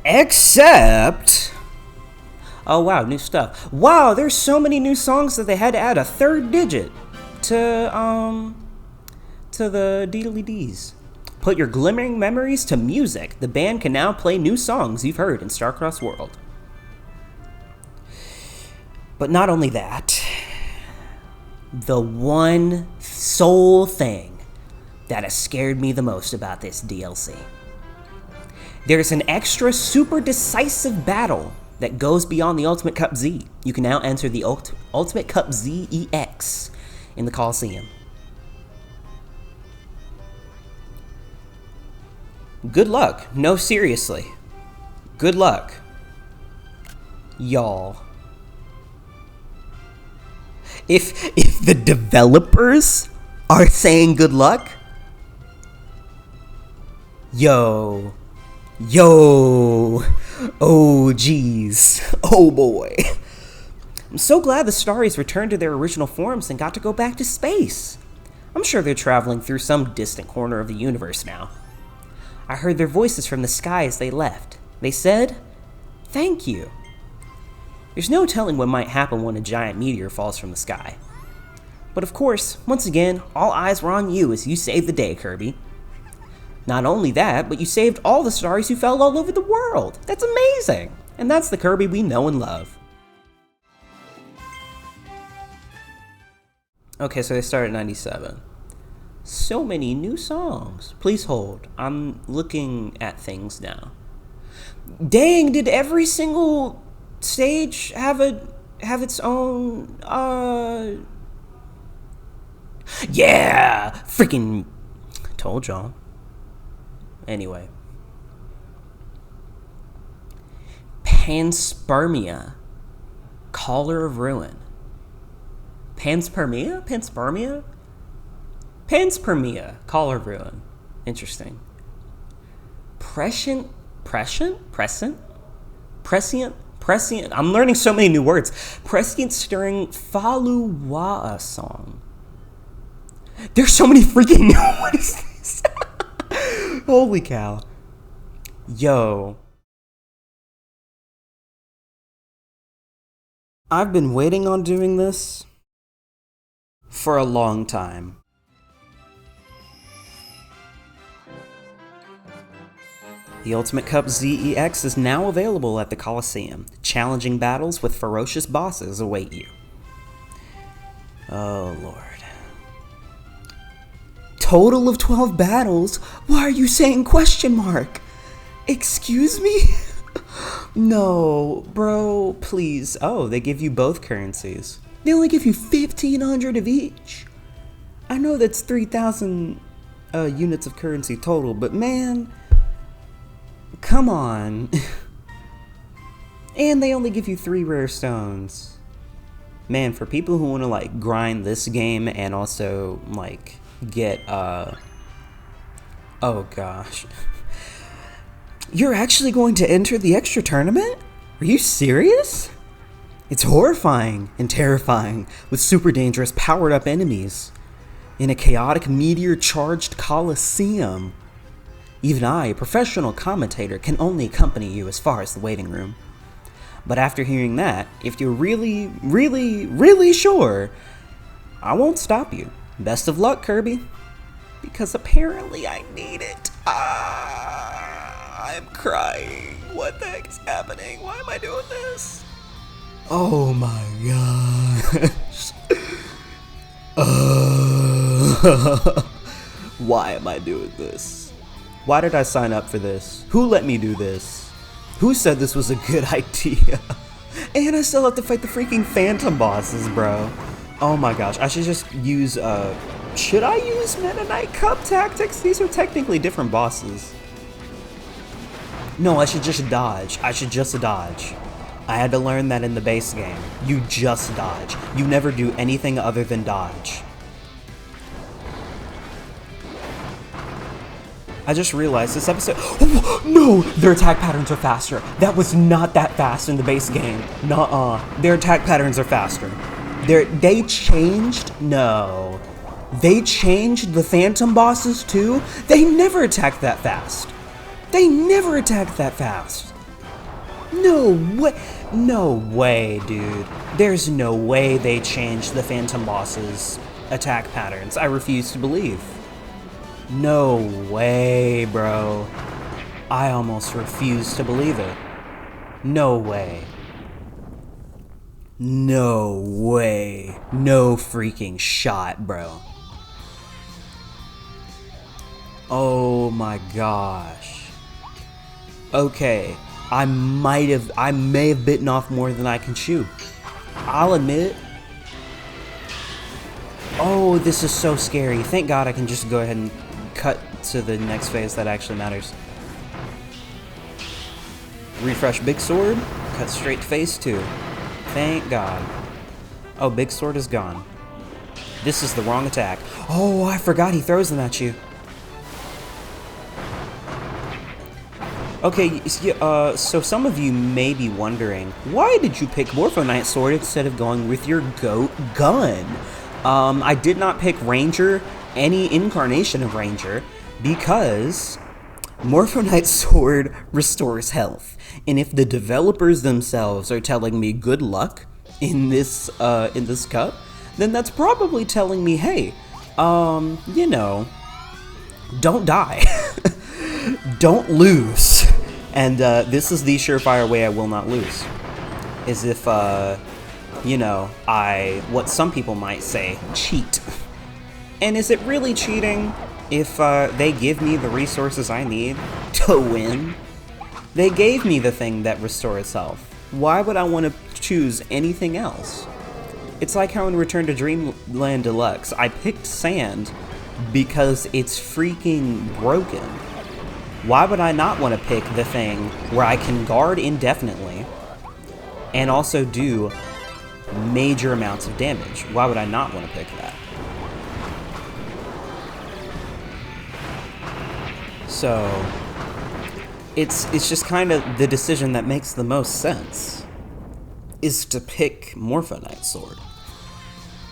Except... oh wow, new stuff. Wow, there's so many new songs that they had to add a third digit to the Deedly-Dees. Put your glimmering memories to music. The band can now play new songs you've heard in Starcross World. But not only that, the one sole thing that has scared me the most about this DLC. There's an extra super decisive battle that goes beyond the Ultimate Cup Z. You can now enter the Ultimate Cup Z EX in the Coliseum. Good luck. No, seriously. Good luck. Y'all. If the developers are saying good luck, yo, oh geez, oh boy. I'm so glad the Starries returned to their original forms and got to go back to space. I'm sure they're traveling through some distant corner of the universe now. I heard their voices from the sky as they left. They said, "Thank you." There's no telling what might happen when a giant meteor falls from the sky. But of course, once again, all eyes were on you as you saved the day, Kirby. Not only that, but you saved all the Starries who fell all over the world. That's amazing! And that's the Kirby we know and love. Okay, so they started at 97. So many new songs. Please hold. I'm looking at things now. Dang, did every single stage have its own yeah, freaking told y'all. Anyway, Panspermia, Caller of Ruin. Panspermia, Caller of Ruin. Interesting. Prescient. I'm learning so many new words. Prescient Stirring Faluwaa song. There's so many freaking new. What is this? Holy cow. Yo. I've been waiting on doing this for a long time. The Ultimate Cup ZEX is now available at the Coliseum. Challenging battles with ferocious bosses await you. Oh lord. Total of 12 battles? Why are you saying question mark? Excuse me? No, bro, please. Oh, they give you both currencies. They only give you 1,500 of each. I know that's 3,000 units of currency total, but man, come on. And they only give you 3 rare stones. Man, for people who want to like grind this game and also like get oh gosh. You're actually going to enter the extra tournament? Are you serious? It's horrifying and terrifying with super dangerous powered up enemies in a chaotic meteor charged coliseum. Even I, a professional commentator, can only accompany you as far as the waiting room. But after hearing that, if you're really, really, really sure, I won't stop you. Best of luck, Kirby. Because apparently I need it. I'm crying. What the heck is happening? Why am I doing this? Oh my gosh. Why am I doing this? Why did I sign up for this? Who let me do this? Who said this was a good idea? And I still have to fight the freaking phantom bosses, bro. Oh my gosh, I should just use, should I use Meta Knight Cup tactics? These are technically different bosses. No, I should just dodge. I had to learn that in the base game. You just dodge. You never do anything other than dodge. I just realized this episode. Oh, no! Their attack patterns are faster. That was not that fast in the base game. Nuh-uh. Their attack patterns are faster. They changed? No. They changed the phantom bosses too? They never attacked that fast. No way. No way, dude. There's no way they changed the Phantom Boss's attack patterns. I refuse to believe. No way, bro. I almost refuse to believe it. No way. No way. No freaking shot, bro. Oh my gosh. Okay, I may have bitten off more than I can chew. I'll admit it. Oh, this is so scary. Thank God I can just go ahead and cut to the next phase that actually matters. Refresh Big Sword, cut straight to phase 2. Thank God. Oh, Big Sword is gone. This is the wrong attack. Oh, I forgot he throws them at you. Okay, so some of you may be wondering, why did you pick Morphonite Sword instead of going with your GOAT gun? I did not pick Ranger, any incarnation of Ranger, because Morphonite Sword restores health. And if the developers themselves are telling me good luck in this cup, then that's probably telling me, hey, you know, don't die. Don't lose. And this is the surefire way I will not lose. Is if, you know, what some people might say, cheat. And is it really cheating if they give me the resources I need to win? They gave me the thing that restores health. Why would I want to choose anything else? It's like how in Return to Dreamland Deluxe, I picked sand because it's freaking broken. Why would I not want to pick the thing where I can guard indefinitely and also do major amounts of damage? Why would I not want to pick that? So it's just kind of the decision that makes the most sense, is to pick Morphonite Sword.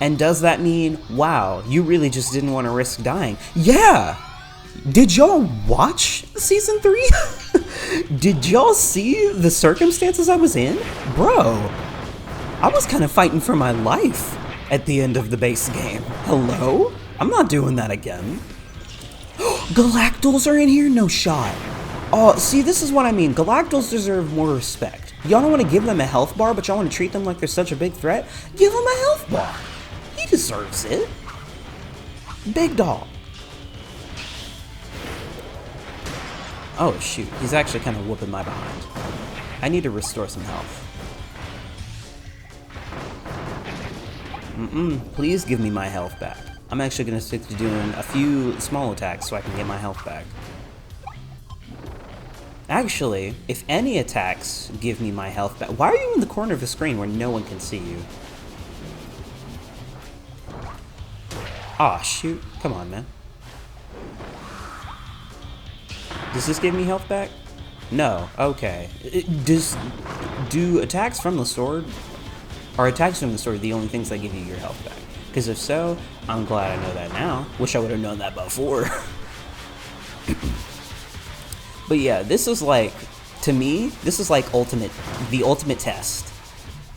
And does that mean, wow, you really just didn't want to risk dying? Yeah! Did y'all watch Season 3? Did y'all see the circumstances I was in? Bro, I was kind of fighting for my life at the end of the base game. Hello? I'm not doing that again. Galactals are in here? No shot. Oh, see, this is what I mean. Galactals deserve more respect. Y'all don't want to give them a health bar, but y'all want to treat them like they're such a big threat? Give him a health bar. He deserves it. Big dog. Oh shoot, he's actually kind of whooping my behind. I need to restore some health. Please give me my health back. I'm actually going to stick to doing a few small attacks so I can get my health back. Actually, if any attacks give me my health back... Why are you in the corner of the screen where no one can see you? Aw, shoot. Come on, man. Does this give me health back? No. Okay. Do attacks from the sword... Are attacks from the sword the only things that give you your health back? Because if so, I'm glad I know that now. Wish I would have known that before. But yeah, this is like... To me, this is like the ultimate test.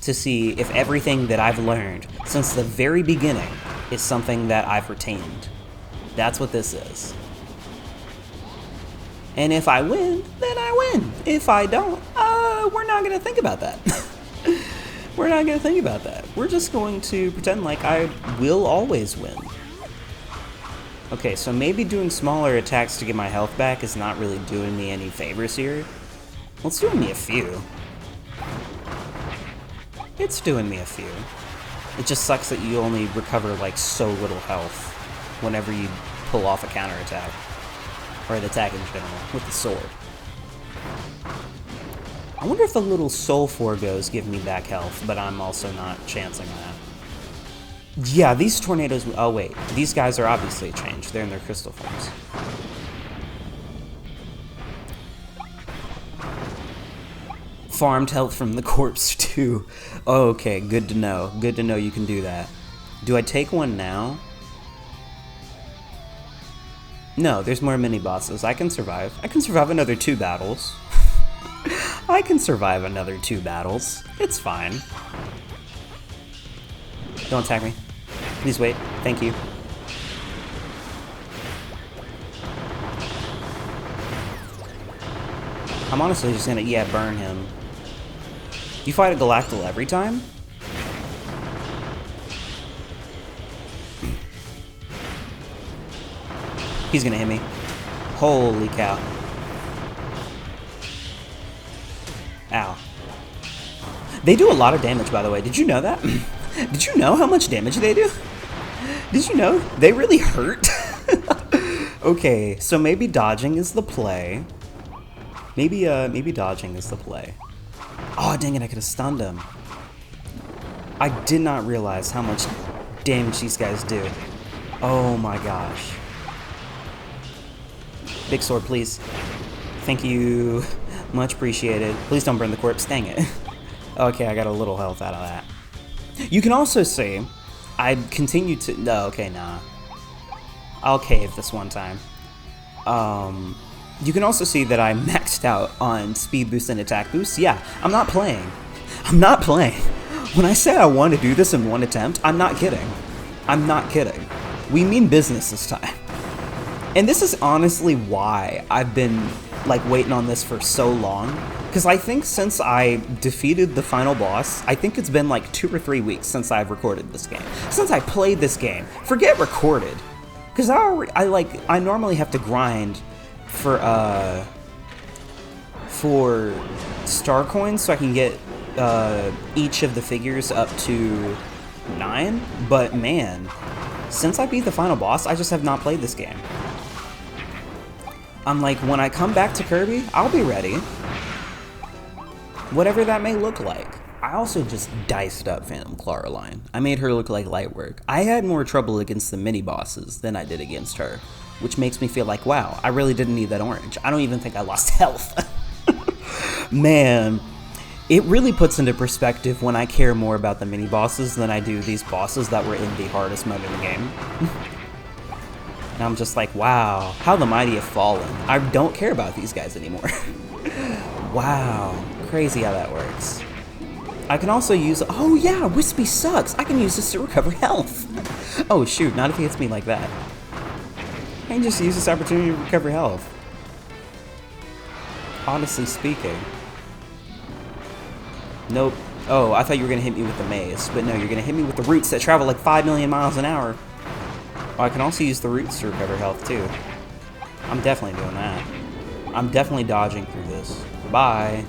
To see if everything that I've learned since the very beginning is something that I've retained. That's what this is. And if I win, then I win. If I don't, we're not gonna think about that. We're not gonna think about that. We're just going to pretend like I will always win. Okay, so maybe doing smaller attacks to get my health back is not really doing me any favors here. Well, it's doing me a few. It's doing me a few. It just sucks that you only recover like so little health whenever you pull off a counterattack. Or an attack in general, with the sword. I wonder if the little soul forgos give me back health, but I'm also not chancing that. Yeah, these tornadoes... Oh wait, these guys are obviously changed. They're in their crystal forms. Farmed health from the corpse too. Okay, good to know. Good to know you can do that. Do I take one now? No, there's more mini-bosses. I can survive. I can survive another 2 battles. I can survive another 2 battles. It's fine. Don't attack me. Please wait. Thank you. I'm honestly just gonna, yeah, burn him. You fight a Galactal every time? He's gonna hit me. Holy cow. Ow. They do a lot of damage, by the way. Did you know that? Did you know how much damage they do? Did you know? They really hurt. Okay, so maybe dodging is the play. Maybe dodging is the play. Oh, dang it, I could have stunned him. I did not realize how much damage these guys do. Oh my gosh. Big sword, please. Thank you. Much appreciated. Please don't burn the corpse. Dang it. Okay, I got a little health out of that. You can also see, I continue to... No, okay, nah. I'll cave this one time. You can also see that I maxed out on speed boost and attack boost. Yeah, I'm not playing. I'm not playing. When I say I want to do this in one attempt, I'm not kidding. I'm not kidding. We mean business this time. And this is honestly why I've been like waiting on this for so long. Because I think since I defeated the final boss, I think it's been like 2 or 3 weeks since I've recorded this game. Since I played this game. Forget recorded. Because I normally have to grind for star coins so I can get each of the figures up to 9. But man, since I beat the final boss, I just have not played this game. I'm like, when I come back to Kirby, I'll be ready. Whatever that may look like. I also just diced up Phantom Clawline. I made her look like light work. I had more trouble against the mini-bosses than I did against her, which makes me feel like, wow, I really didn't need that orange. I don't even think I lost health. Man, it really puts into perspective when I care more about the mini-bosses than I do these bosses that were in the hardest mode in the game. And I'm just like, wow, how the mighty have fallen. I don't care about these guys anymore. Wow, crazy how that works. I can also use, oh yeah, Wispy sucks. I can use this to recover health. Oh shoot, not if he hits me like that. I can just use this opportunity to recover health. Honestly speaking. Nope. Oh, I thought you were gonna hit me with the maze, but no, you're gonna hit me with the roots that travel like 5 million miles an hour. Oh, I can also use the roots to recover health too. I'm definitely doing that. I'm definitely dodging through this. Bye.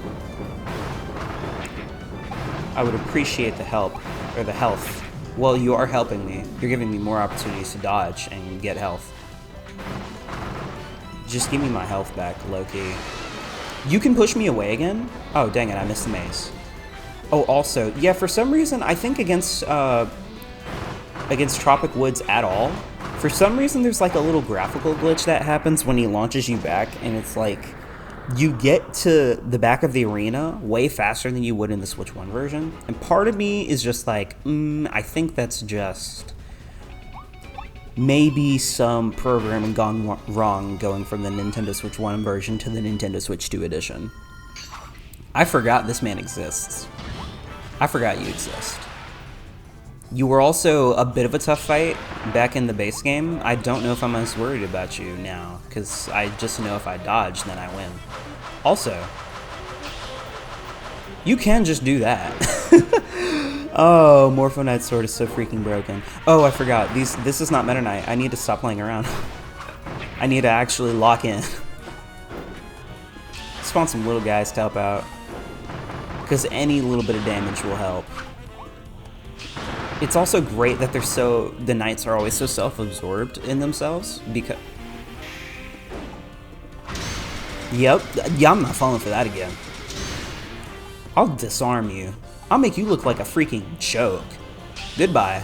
I would appreciate the help, or the health. Well, you are helping me. You're giving me more opportunities to dodge and get health. Just give me my health back, Loki. You can push me away again? Oh, dang it, I missed the maze. Oh, also, yeah, for some reason, I think against Tropic Woods at all, for some reason there's like a little graphical glitch that happens when he launches you back, and it's like, you get to the back of the arena way faster than you would in the Switch 1 version. And part of me is just like, I think that's just maybe some programming gone wrong going from the Nintendo Switch 1 version to the Nintendo Switch 2 edition. I forgot this man exists. I forgot you exist. You were also a bit of a tough fight back in the base game. I don't know if I'm as worried about you now, because I just know if I dodge, then I win. Also, you can just do that. Oh, Morpho Knight's sword is so freaking broken. Oh, I forgot. This is not Meta Knight. I need to stop playing around. I need to actually lock in. Spawn some little guys to help out, because any little bit of damage will help. It's also great that the knights are always so self-absorbed in themselves, because... Yep, yeah, I'm not falling for that again. I'll disarm you. I'll make you look like a freaking joke. Goodbye.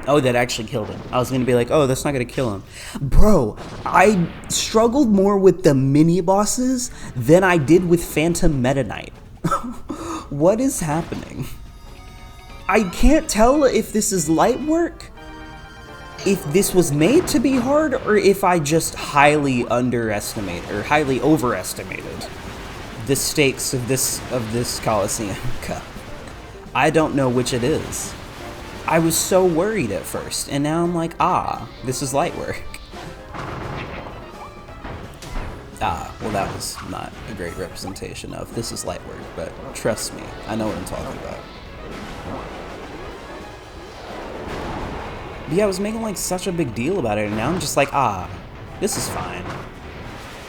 Oh, that actually killed him. I was gonna be like, oh, that's not gonna kill him. Bro, I struggled more with the mini-bosses than I did with Phantom Meta Knight. What is happening? I can't tell if this is light work, if this was made to be hard, or if I just highly underestimated or highly overestimated the stakes of this Coliseum Cup. I don't know which it is. I was so worried at first, and now I'm like, this is light work. Well, that was not a great representation of this is light work, but trust me, I know what I'm talking about. But yeah, I was making like such a big deal about it, and now I'm just like, this is fine.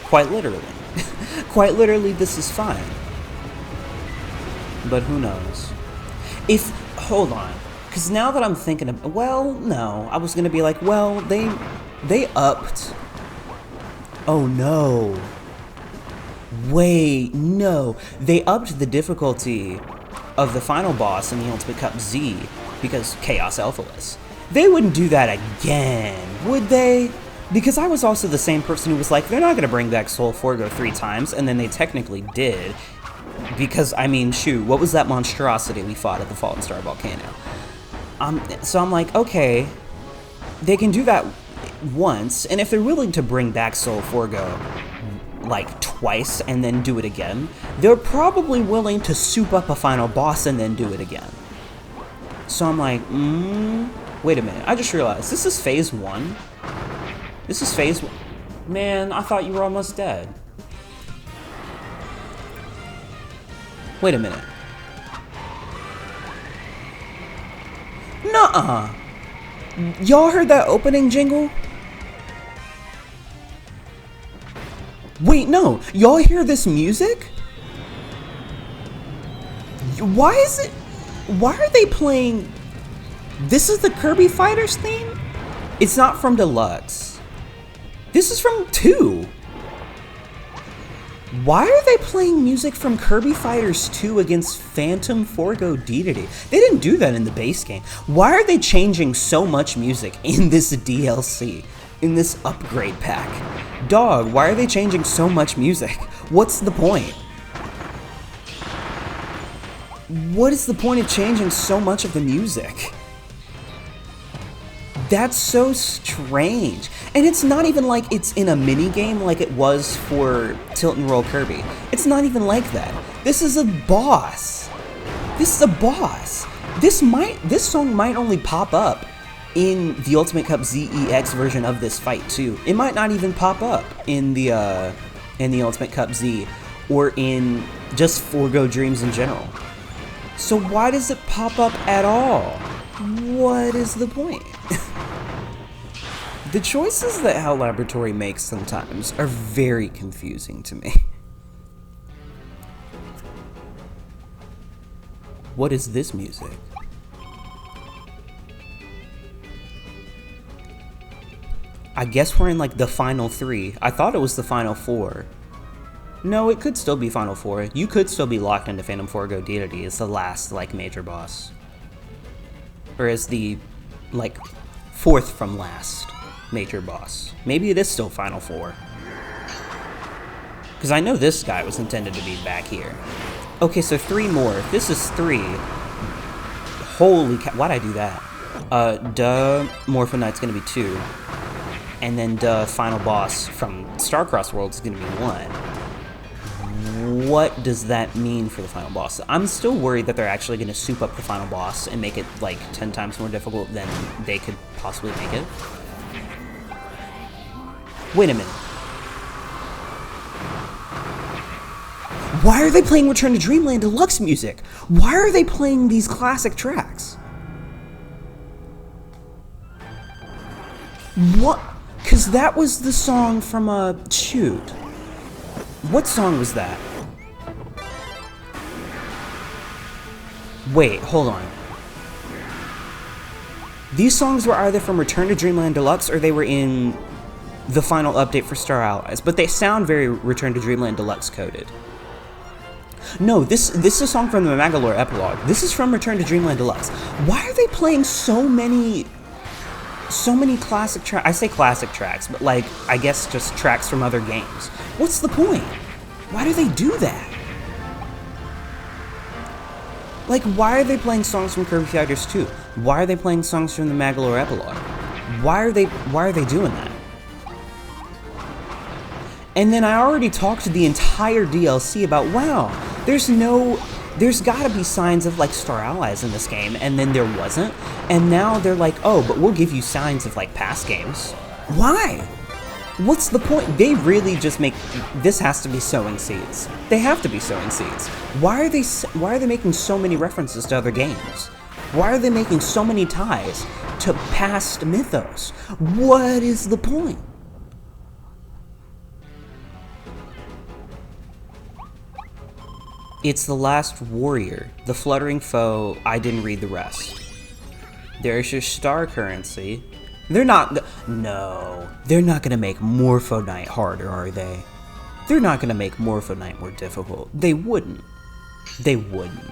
Quite literally. Quite literally, this is fine. But who knows? Hold on. Because now that I'm thinking of, well, no. I was going to be like, well, they upped. Oh, no. Wait, no. They upped the difficulty of the final boss in the Ultimate Cup Z because Chaos Alphaless. They wouldn't do that again, would they? Because I was also the same person who was like, they're not going to bring back Soul Forgo 3 times, and then they technically did. Because, I mean, shoot, what was that monstrosity we fought at the Fallen Star Volcano? So I'm like, okay, they can do that once, and if they're willing to bring back Soul Forgo, like, twice and then do it again, they're probably willing to soup up a final boss and then do it again. So I'm like, wait a minute, I just realized, this is phase 1? This is phase 1. Man, I thought you were almost dead. Wait a minute. Nuh-uh. Y'all heard that opening jingle? Wait, no. Y'all hear this music? Why are they playing... This is the Kirby Fighters theme? It's not from Deluxe. This is from 2. Why are they playing music from Kirby Fighters 2 against Phantom Forgo Dedede? They didn't do that in the base game. Why are they changing so much music in this DLC? In this upgrade pack? Dog, why are they changing so much music? What's the point? What is the point of changing so much of the music? That's so strange. And it's not even like it's in a mini game like it was for Tilt and Roll Kirby. It's not even like that. This is a boss. This is a boss. This song might only pop up in the Ultimate Cup ZEX version of this fight too. It might not even pop up in the Ultimate Cup Z or in just Forgo Dreams in general. So why does it pop up at all? What is the point? The choices that HAL Laboratory makes sometimes are very confusing to me. What is this music? I guess we're in like the final 3. I thought it was the final 4. No, it could still be final 4. You could still be locked into Phantom Forgo Dedede as the last like major boss. Or as the like 4th from last major boss. Maybe it is still final 4. Because I know this guy was intended to be back here. Okay, so 3 more. If this is 3, holy cow, why'd I do that? Morpho Knight's gonna be 2. And then final boss from Starcross World is gonna be 1. What does that mean for the final boss? I'm still worried that they're actually gonna soup up the final boss and make it like 10 times more difficult than they could possibly make it. Wait a minute. Why are they playing Return to Dreamland Deluxe music? Why are they playing these classic tracks? What? Because that was the song from, shoot. What song was that? Wait, hold on. These songs were either from Return to Dreamland Deluxe or they were in the final update for Star Allies, but they sound very Return to Dreamland Deluxe coded. No, this is a song from the Magalore Epilogue. This is from Return to Dreamland Deluxe. Why are they playing so many classic tracks? I say classic tracks, but like, I guess just tracks from other games. What's the point? Why do they do that? Like, why are they playing songs from Kirby Fighters 2? Why are they playing songs from the Magalore Epilogue? Why are they doing that? And then I already talked to the entire DLC about, wow, there's gotta be signs of like Star Allies in this game, and then there wasn't. And now they're like, oh, but we'll give you signs of like past games. Why? What's the point? They really just make, this has to be sowing seeds. They have to be sowing seeds. Why are they making so many references to other games? Why are they making so many ties to past mythos? What is the point? It's the last warrior, the fluttering foe. I didn't read the rest. There's your star currency. They're not gonna make Morpho Knight harder, are they? They're not gonna make Morpho Knight more difficult. They wouldn't. They wouldn't.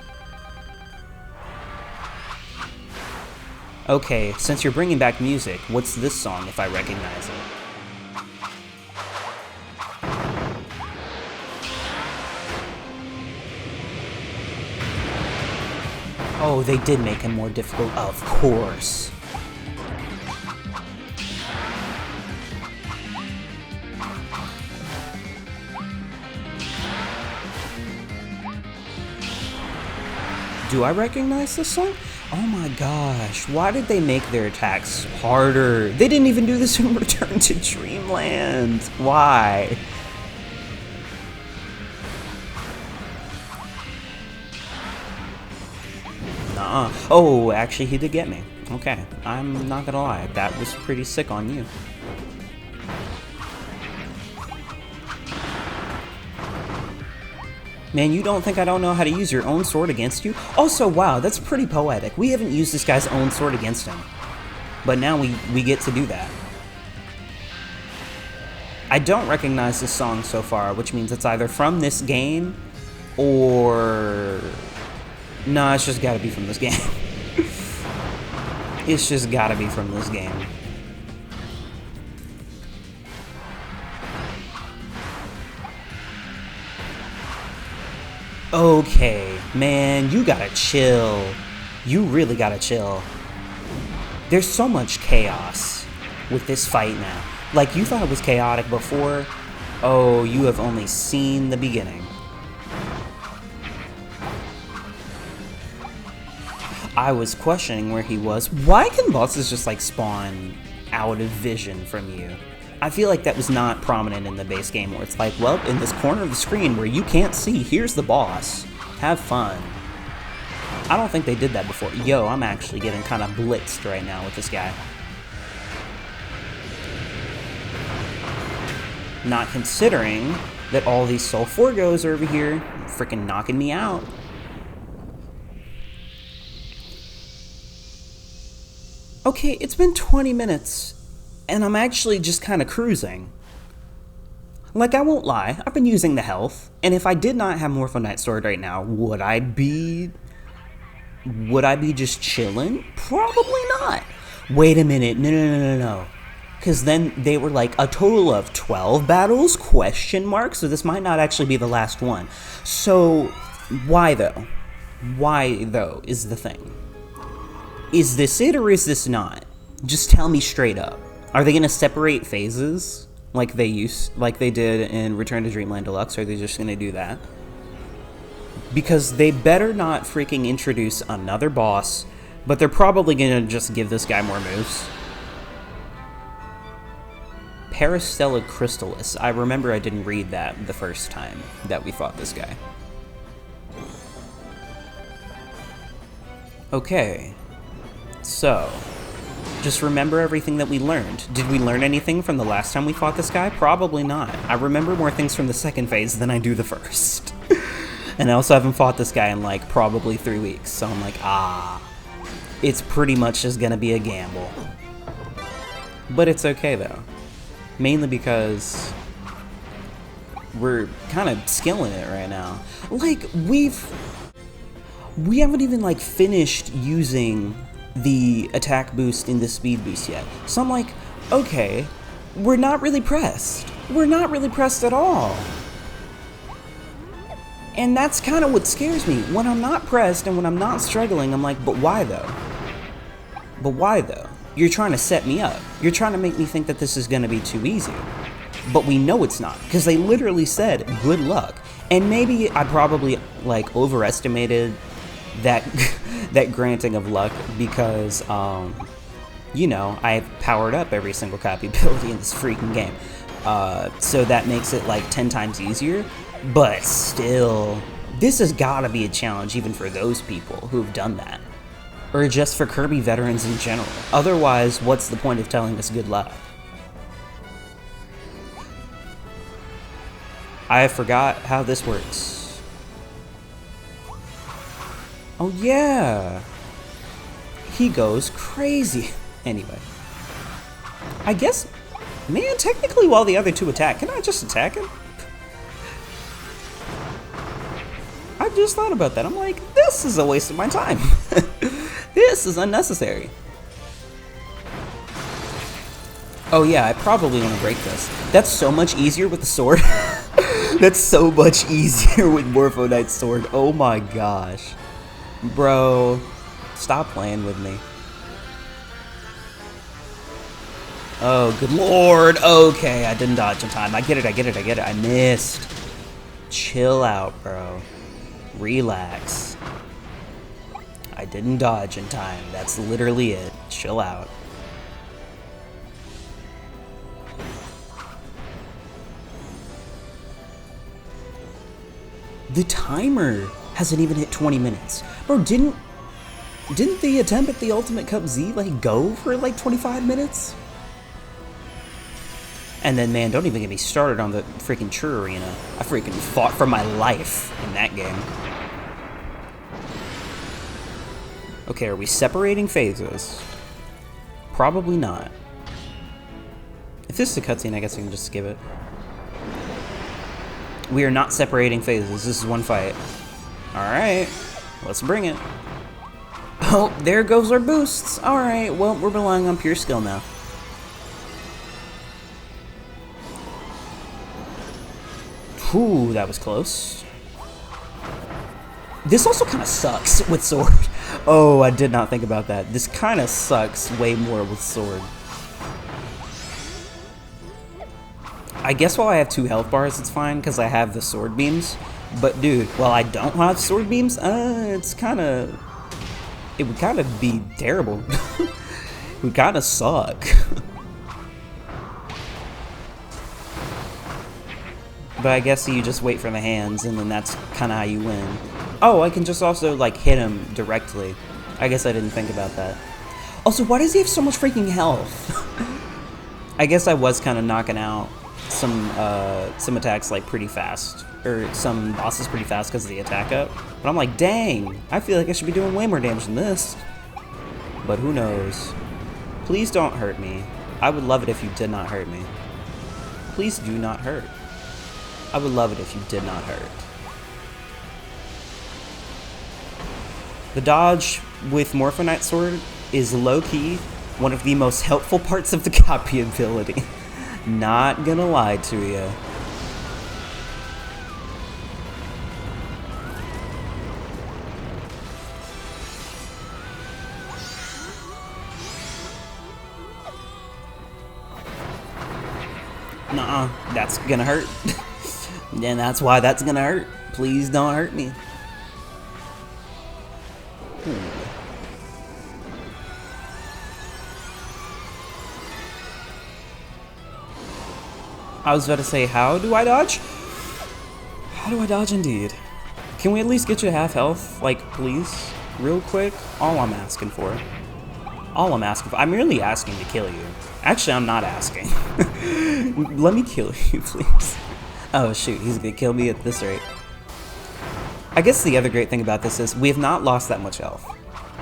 Okay, since you're bringing back music, what's this song if I recognize it? Oh, they did make him more difficult, of course. Do I recognize this song? Oh my gosh, why did they make their attacks harder? They didn't even do this in Return to Dreamland. Why? Oh, actually, he did get me. Okay, I'm not gonna lie, that was pretty sick on you. Man, you don't think I don't know how to use your own sword against you? Also, wow, that's pretty poetic. We haven't used this guy's own sword against him. But now we get to do that. I don't recognize this song so far, which means it's either from this game or... No, it's just gotta be from this game. It's just gotta be from this game. Okay, man, you gotta chill. You really gotta chill. There's so much chaos with this fight now. Like, you thought it was chaotic before. Oh, you have only seen the beginning. I was questioning where he was. Why can bosses just like spawn out of vision from you? I feel like that was not prominent in the base game, where it's like, well, in this corner of the screen where you can't see, here's the boss. Have fun. I don't think they did that before. Yo, I'm actually getting kind of blitzed right now with this guy. Not considering that all these Soul Forgos are over here freaking knocking me out. Okay, it's been 20 minutes, and I'm actually just kind of cruising. Like, I won't lie, I've been using the health, and if I did not have Morpho Knight Sword right now, would I be just chilling? Probably not. Wait a minute, no. Because then they were like, a total of 12 battles, question mark, so this might not actually be the last one. So, why though? Why though, is the thing. Is this it or is this not? Just tell me straight up. Are they gonna separate phases like they did in Return to Dreamland Deluxe, or are they just gonna do that? Because they better not freaking introduce another boss, but they're probably gonna just give this guy more moves. Parastella Crystallis. I remember I didn't read that the first time that we fought this guy. Okay. So, just remember everything that we learned. Did we learn anything from the last time we fought this guy? Probably not. I remember more things from the second phase than I do the first. And I also haven't fought this guy in like probably 3 weeks, so I'm like, it's pretty much just gonna be a gamble. But it's okay though. Mainly because we're kind of skilling it right now. Like, we haven't even like finished using the attack boost and the speed boost yet. So I'm like, okay, we're not really pressed. We're not really pressed at all. And that's kind of what scares me. When I'm not pressed and when I'm not struggling, I'm like, but why though? But why though? You're trying to set me up. You're trying to make me think that this is going to be too easy. but we know it's not because they literally said good luck. And maybe I probably like overestimated that that granting of luck because you know, I've powered up every single copy ability in this freaking game, so that makes it like 10 times easier. But still, this has got to be a challenge even for those people who've done that, or just for Kirby veterans in general. Otherwise, what's the point of telling us good luck? I forgot how this works. Oh yeah, he goes crazy. Anyway, I guess, man, technically while the other two attack, can I just attack him? I just thought about that. I'm like, this is a waste of my time. This is unnecessary. Oh yeah, I probably want to break this. That's so much easier with the sword. That's so much easier with Morpho Knight's sword. Oh my gosh. Bro, stop playing with me. Oh, good lord. Okay, I didn't dodge in time. I get it, I get it, I get it. I missed. Chill out, bro. Relax. I didn't dodge in time. That's literally it. Chill out. The timer hasn't even hit 20 minutes. Bro, didn't the attempt at the Ultimate Cup Z like go for like 25 minutes? And then, man, don't even get me started on the freaking True Arena. I freaking fought for my life in that game. Okay, are we separating phases? Probably not. If this is a cutscene, I guess I can just skip it. We are not separating phases. This is one fight. Alright, let's bring it. Oh, there goes our boosts. Alright, well, we're relying on pure skill now. Ooh, that was close. This also kind of sucks with sword. Oh, I did not think about that. This kind of sucks way more with sword. I guess while I have 2 health bars, it's fine because I have the sword beams. But dude, while I don't have sword beams, it's kind of... It would kind of be terrible. It would kind of suck. But I guess you just wait for the hands, and then that's kind of how you win. Oh, I can just also, like, hit him directly. I guess I didn't think about that. Also, why does he have so much freaking health? I guess I was kind of knocking out some attacks, like, pretty fast. Or some bosses pretty fast because of the attack up. But I'm like, dang, I feel like I should be doing way more damage than this. But who knows? Please don't hurt me. I would love it if you did not hurt me. Please do not hurt. I would love it if you did not hurt. The dodge with Morpho Knight Sword is low-key one of the most helpful parts of the copy ability. Not gonna lie to you. Nuh-uh, that's gonna hurt. And that's why that's gonna hurt. Please don't hurt me. I was about to say, how do I dodge? How do I dodge indeed? Can we at least get you to half health? Like, please? Real quick? All I'm asking for. All I'm asking for. I'm merely asking to kill you. Actually, I'm not asking. Let me kill you, please. Oh shoot, he's gonna kill me at this rate. I guess the other great thing about this is we have not lost that much health.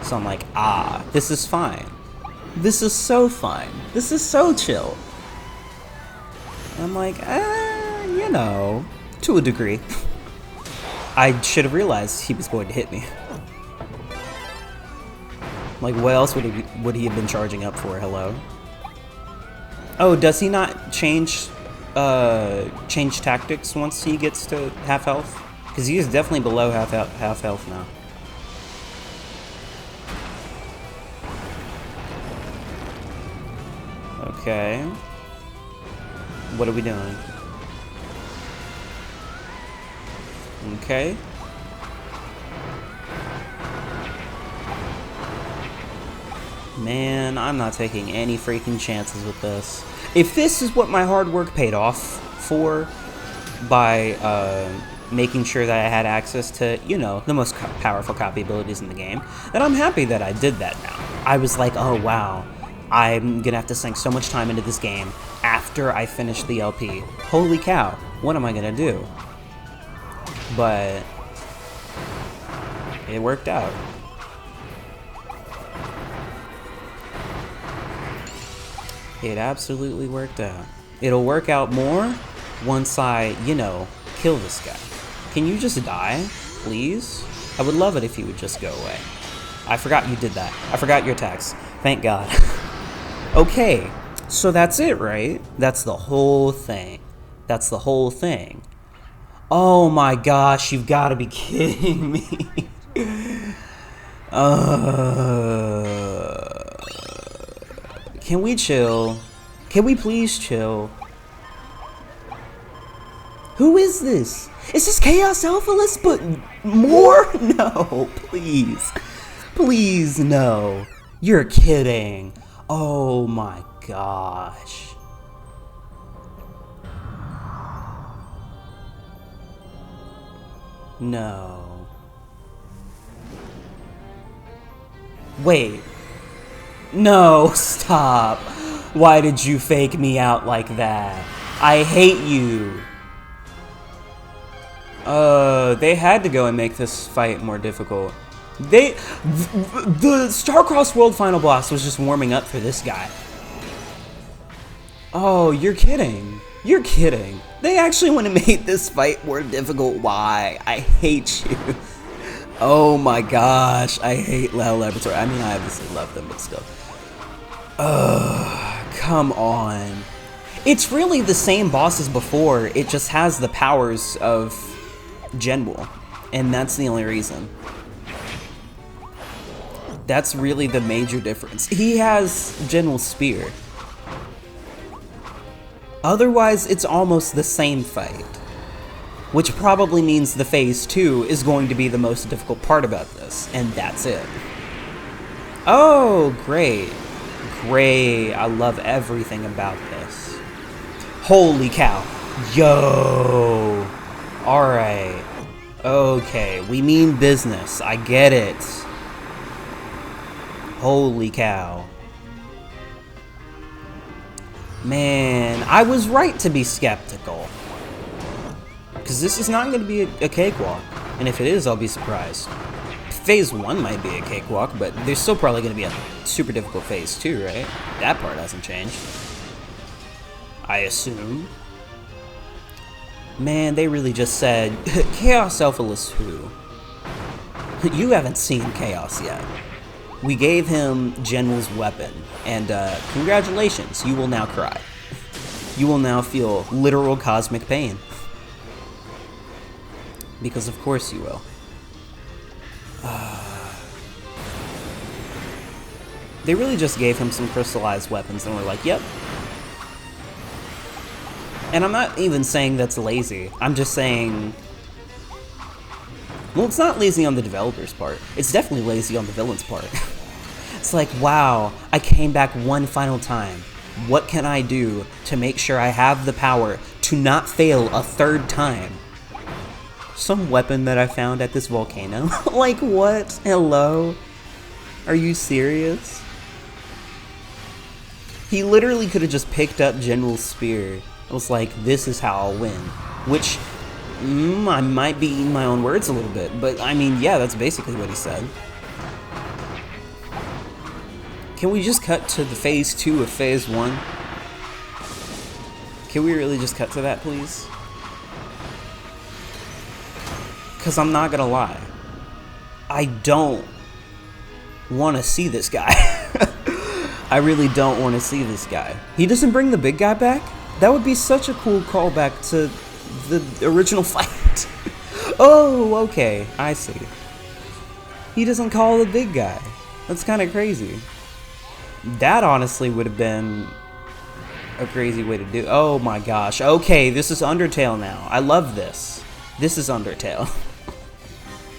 So I'm like, ah, this is fine. This is so fine. This is so chill. And I'm like, you know, to a degree. I should have realized he was going to hit me. Like, what else would he have been charging up for? Hello? Oh, does he not change tactics once he gets to half health? Because he is definitely below half health now. Okay. What are we doing? Okay. Man, I'm not taking any freaking chances with this. If this is what my hard work paid off for, by making sure that I had access to, you know, the most powerful copy abilities in the game, then I'm happy that I did that now. I was like, oh wow, I'm gonna have to sink so much time into this game after I finish the LP. Holy cow, what am I gonna do? But it worked out. It absolutely worked out. It'll work out more once I, you know, kill this guy. Can you just die, please? I would love it if you would just go away. I forgot you did that. I forgot your attacks. Thank God. Okay, so that's it, right? That's the whole thing. That's the whole thing. Oh my gosh, you've got to be kidding me. Can we chill? Can we please chill? Who is this? Is this Chaos Alphaless, but more? No, please. Please, no. You're kidding. Oh my gosh. No. Wait. No, stop. Why did you fake me out like that? I hate you. They had to go and make this fight more difficult. The Starcross World Final Boss was just warming up for this guy. Oh, you're kidding. You're kidding. They actually want to make this fight more difficult. Why? I hate you. Oh my gosh, I hate Hell Laboratory. I mean, I obviously love them, but still. Come on. It's really the same boss as before, it just has the powers of Genwell, and that's the only reason. That's really the major difference. He has Genwell's spear. Otherwise, it's almost the same fight. Which probably means the phase 2 is going to be the most difficult part about this, and that's it. Oh, great. Great. I love everything about this. Holy cow. Yo. Alright. Okay, we mean business. I get it. Holy cow. Man, I was right to be skeptical. Because this is not going to be a cakewalk. And if it is, I'll be surprised. Phase 1 might be a cakewalk, but there's still probably going to be a super difficult Phase 2, right? That part hasn't changed. I assume. Man, they really just said, Chaos Alphaless who? You haven't seen Chaos yet. We gave him Genwell's weapon, and congratulations, you will now cry. You will now feel literal cosmic pain. Because of course you will. They really just gave him some crystallized weapons and were like, yep. And I'm not even saying that's lazy. I'm just saying... Well, it's not lazy on the developer's part. It's definitely lazy on the villain's part. It's like, wow, I came back one final time. What can I do to make sure I have the power to not fail a third time? Some weapon that I found at this volcano? Like, what? Hello? Are you serious? He literally could have just picked up Genwell's spear. I was like, this is how I'll win. Which, I might be eating my own words a little bit, but I mean, yeah, that's basically what he said. Can we just cut to the Phase 2 of Phase 1? Can we really just cut to that, please? Because I'm not gonna lie. I don't want to see this guy. I really don't want to see this guy. He doesn't bring the big guy back? That would be such a cool callback to the original fight. Oh, okay. I see. He doesn't call the big guy. That's kind of crazy. That honestly would have been a crazy way to do. Oh my gosh. Okay, this is Undertale now. I love this. This is Undertale.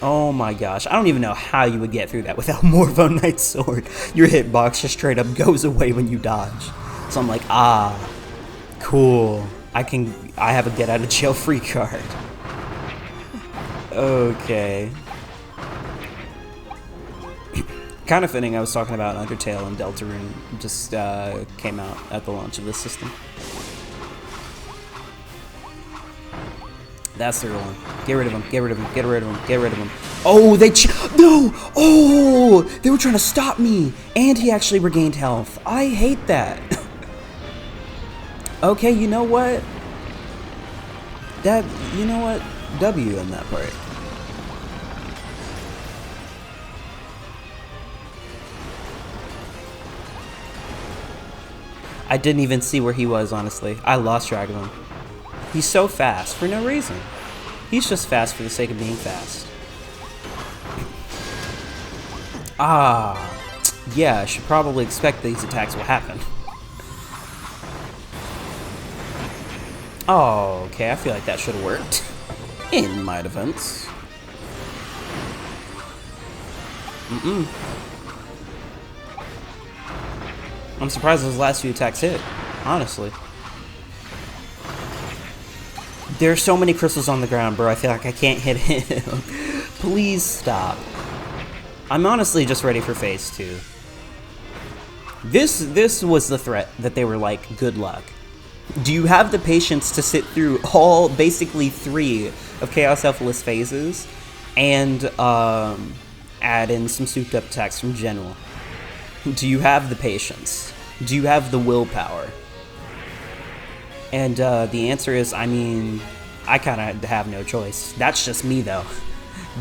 Oh my gosh. I don't even know how you would get through that without Morvo Knight's sword. Your hitbox just straight up goes away when you dodge. So I'm like, ah, cool. I have a get out of jail free card. Okay. Kind of fitting I was talking about Undertale and Deltarune just came out at the launch of this system. That's the one. Get rid of him, get rid of him, get rid of him, get rid of him. Oh, no! Oh! They were trying to stop me! And he actually regained health. I hate that. Okay, you know what? You know what? W in that part. I didn't even see where he was, honestly. I lost track of him. He's so fast for no reason. He's just fast for the sake of being fast. Ah, yeah, I should probably expect these attacks will happen. Oh, okay, I feel like that should have worked. In my defense. I'm surprised those last few attacks hit, honestly. There's so many crystals on the ground, bro. I feel like I can't hit him. Please stop. I'm honestly just ready for phase 2. This was the threat that they were like, good luck. Do you have the patience to sit through all, basically 3 of Chaos Alphaless phases and add in some souped up attacks from General? Do you have the patience? Do you have the willpower? And the answer is, I mean, I kind of have no choice. That's just me, though.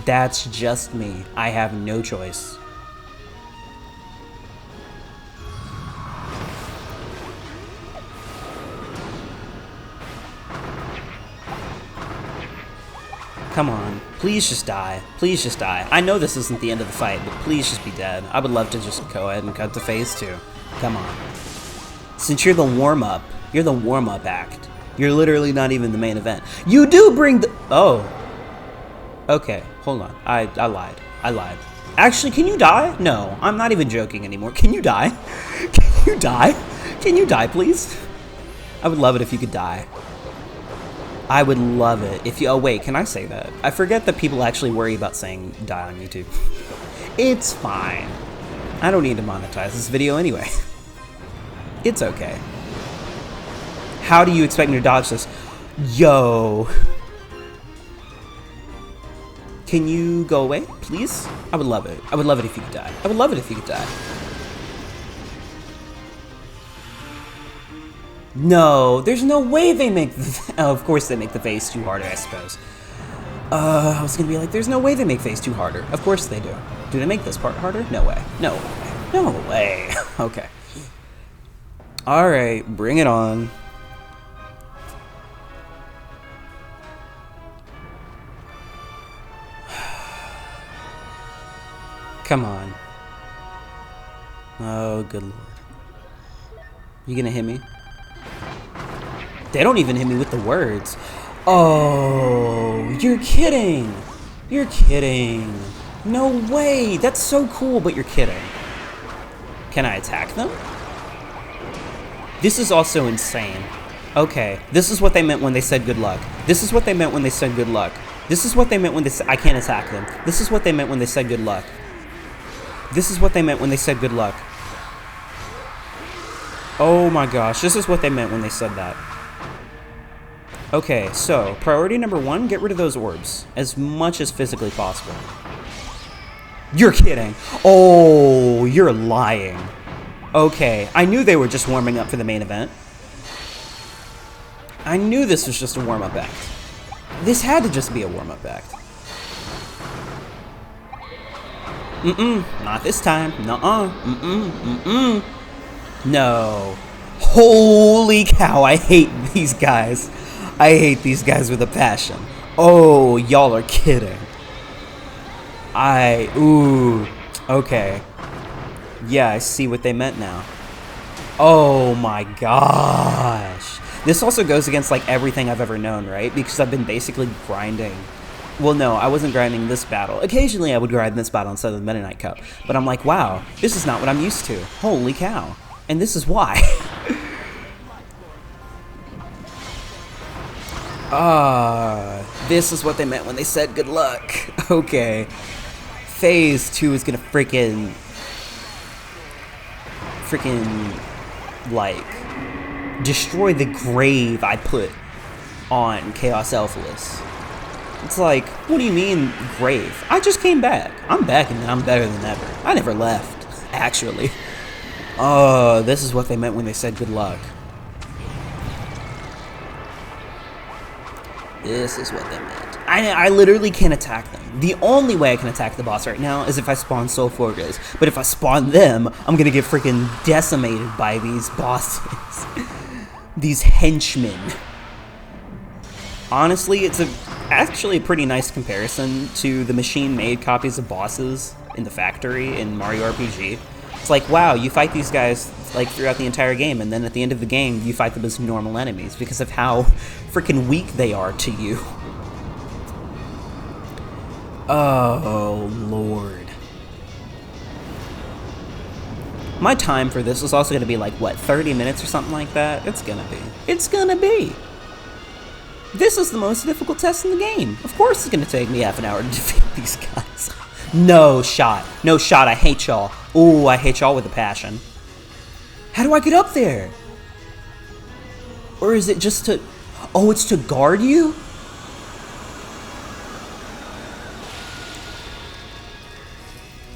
That's just me. I have no choice. Come on. Please just die. Please just die. I know this isn't the end of the fight, but please just be dead. I would love to just go ahead and cut to phase 2. Come on. Since you're the warm-up, you're the warm-up act. You're literally not even the main event. You do bring the... Oh. Okay, hold on. I lied. I lied. Actually, can you die? No, I'm not even joking anymore. Can you die? Can you die? Can you die, please? I would love it if you could die. I would love it if you... Oh, wait, can I say that? I forget that people actually worry about saying die on YouTube. It's fine. I don't need to monetize this video anyway. It's okay. How do you expect me to dodge this? Yo. Can you go away, please? I would love it. I would love it if you could die. I would love it if you could die. No, there's no way they make the... Oh, of course they make the phase 2 harder, I suppose. I was gonna be like, there's no way they make phase 2 harder. Of course they do. Do they make this part harder? No way. No way. No way. Okay. Alright, bring it on. Come on. Oh, good lord. You gonna hit me? They don't even hit me with the words. Oh, you're kidding. You're kidding. No way. That's so cool, but you're kidding. Can I attack them? This is also insane. Okay, this is what they meant when they said good luck. This is what they meant when they said good luck. This is what they meant when they said I can't attack them. This is what they meant when they said good luck. This is what they meant when they said good luck. Oh my gosh, this is what they meant when they said that. Okay, so, priority number 1, get rid of those orbs. As much as physically possible. You're kidding. Oh, you're lying. Okay, I knew they were just warming up for the main event. I knew this was just a warm-up act. This had to just be a warm-up act. Not this time. Nuh-uh. No. Holy cow, I hate these guys. I hate these guys with a passion. Oh, y'all are kidding. Ooh, okay. Yeah, I see what they meant now. Oh my gosh. This also goes against like everything I've ever known, right? Because I've been basically grinding. Well, no, I wasn't grinding this battle. Occasionally I would grind this battle instead of the Meta Knight Cup. But I'm like, wow, this is not what I'm used to. Holy cow. And this is why. This is what they meant when they said good luck. Okay. Phase 2 is gonna freaking, like, destroy the grave I put on Chaos Elphalus. It's like, what do you mean, grave? I just came back. I'm back and I'm better than ever. I never left, actually. Oh, this is what they meant when they said good luck. This is what they meant. I literally can't attack them. The only way I can attack the boss right now is if I spawn Soul Forgers. But if I spawn them, I'm gonna get freaking decimated by these bosses. These henchmen. Honestly, it's actually a pretty nice comparison to the machine-made copies of bosses in the factory in Mario RPG. It's like, wow, you fight these guys like throughout the entire game, and then at the end of the game, you fight them as normal enemies because of how freaking weak they are to you. Oh, Lord. My time for this is also going to be like, what, 30 minutes or something like that? It's going to be. It's going to be. This is the most difficult test in the game. Of course it's going to take me half an hour to defeat these guys. No shot. No shot. I hate y'all. Ooh, I hate y'all with a passion. How do I get up there? Or is it just to... Oh, it's to guard you?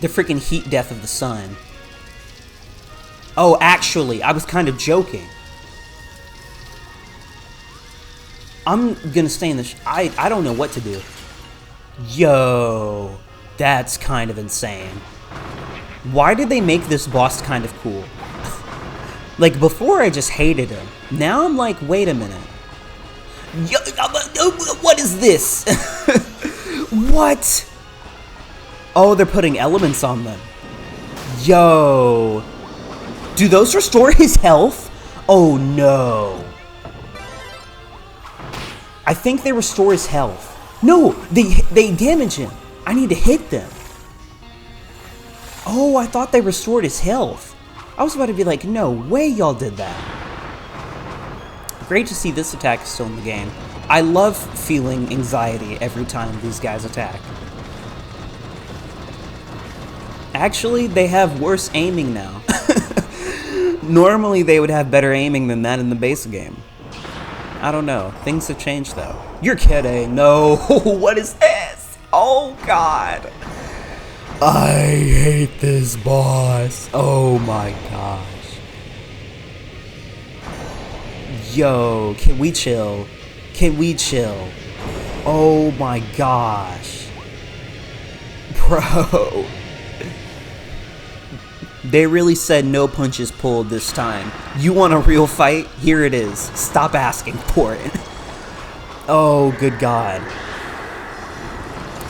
The freaking heat death of the sun. Oh, actually, I was kind of joking. I'm gonna stay in the... I don't know what to do. Yo, that's kind of insane. Why did they make this boss kind of cool? Like, before I just hated him. Now I'm like, wait a minute. Yo, what is this? What? Oh, they're putting elements on them. Yo. Do those restore his health? Oh, no. I think they restore his health. No, they damage him. I need to hit them. Oh, I thought they restored his health. I was about to be like, no way y'all did that. Great to see this attack is still in the game. I love feeling anxiety every time these guys attack. Actually, they have worse aiming now. Normally, they would have better aiming than that in the base game. I don't know. Things have changed, though. You're kidding. No. What is this? Oh, God. I hate this boss. Oh, my gosh. Yo, can we chill? Can we chill? Oh, my gosh. Bro. They really said no punches pulled this time. You want a real fight? Here it is. Stop asking for it. Oh, good God.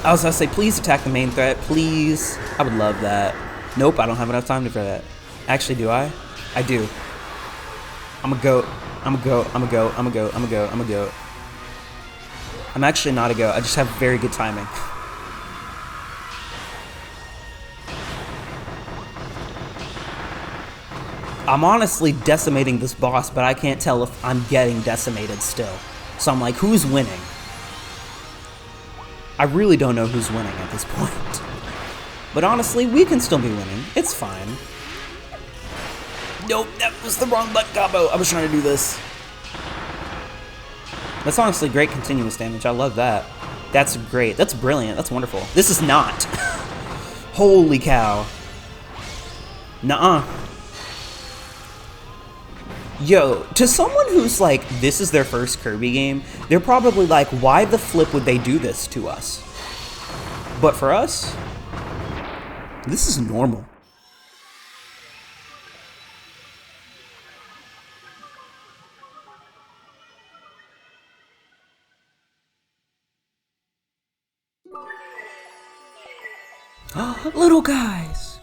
I was gonna say, please attack the main threat, please. I would love that. Nope, I don't have enough time for that. Actually, do I? I do. I'm a goat. I'm a goat. I'm a goat. I'm a goat. I'm a goat. I'm a goat. I'm actually not a goat. I just have very good timing. I'm honestly decimating this boss, but I can't tell if I'm getting decimated still. So I'm like, who's winning? I really don't know who's winning at this point. But honestly, we can still be winning. It's fine. Nope, that was the wrong button combo. I was trying to do this. That's honestly great continuous damage. I love that. That's great. That's brilliant. That's wonderful. This is not. Holy cow. Nuh-uh. Yo, to someone who's like, this is their first Kirby game, they're probably like, why the flip would they do this to us? But for us, this is normal. Little guys.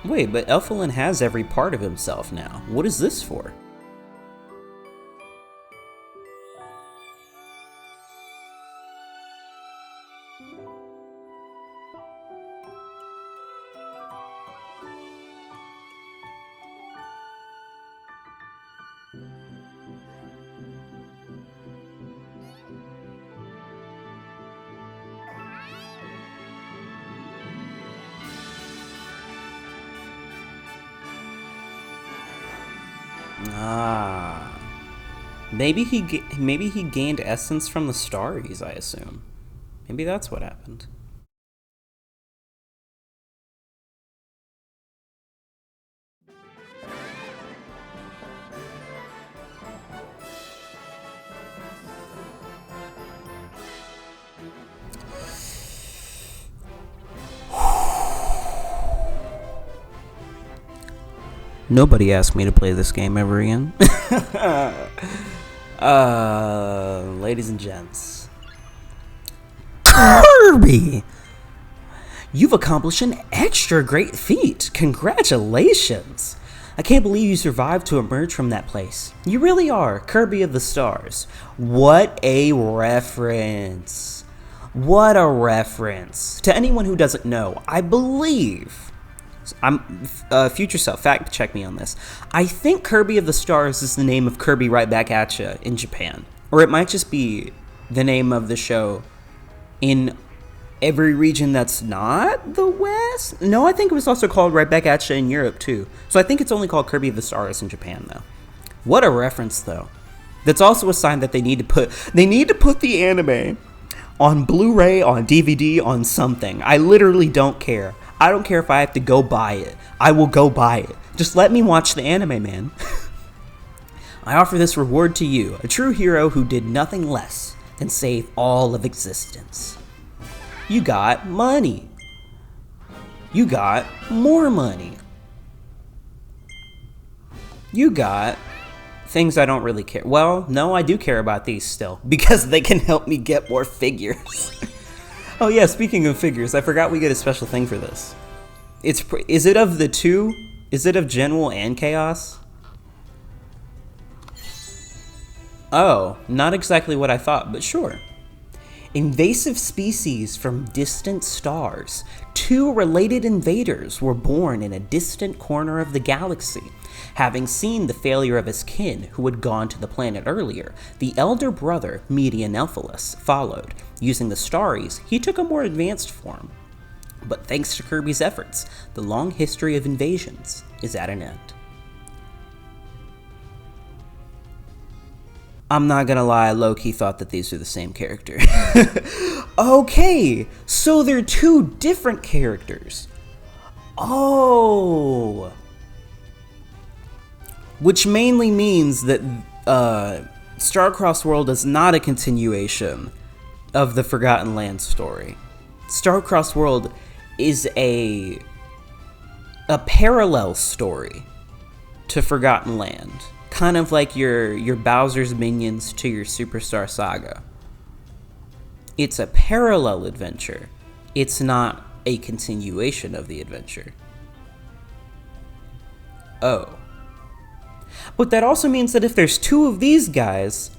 Wait, but Elfilin has every part of himself now. What is this for? Ah. Maybe he gained essence from the Starries, I assume. Maybe that's what happened. Nobody asked me to play this game ever again. Ladies and gents. Kirby! You've accomplished an extra great feat. Congratulations! I can't believe you survived to emerge from that place. You really are Kirby of the Stars. What a reference. What a reference. To anyone who doesn't know, I believe... future self, fact check me on this. I think Kirby of the Stars is the name of Kirby Right Back At Ya in Japan. Or it might just be the name of the show in every region that's not the West. No, I think it was also called Right Back At Ya in Europe too. So I think it's only called Kirby of the Stars in Japan though. What a reference though. That's also a sign that they need to put the anime on Blu-ray, on DVD, on something. I literally don't care. I don't care if I have to go buy it. I will go buy it. Just let me watch the anime, man. I offer this reward to you, a true hero who did nothing less than save all of existence. You got money. You got more money. You got things I don't really care. Well, no, I do care about these still, because they can help me get more figures. Oh yeah, speaking of figures, I forgot we get a special thing for this. Is it of the two? Is it of General and Chaos? Oh, not exactly what I thought, but sure. Invasive species from distant stars. 2 related invaders were born in a distant corner of the galaxy. Having seen the failure of his kin who had gone to the planet earlier, the elder brother, Median Elphalus, followed. Using the Starries, he took a more advanced form. But thanks to Kirby's efforts, the long history of invasions is at an end. I'm not gonna lie, I low-key thought that these were the same character. Okay, so they're 2 different characters. Oh. Which mainly means that Starcross World is not a continuation of the Forgotten Land story. Starcross World is a parallel story to Forgotten Land. Kind of like your Bowser's Minions to your Superstar Saga. It's a parallel adventure. It's not a continuation of the adventure. Oh. But that also means that if there's 2 of these guys,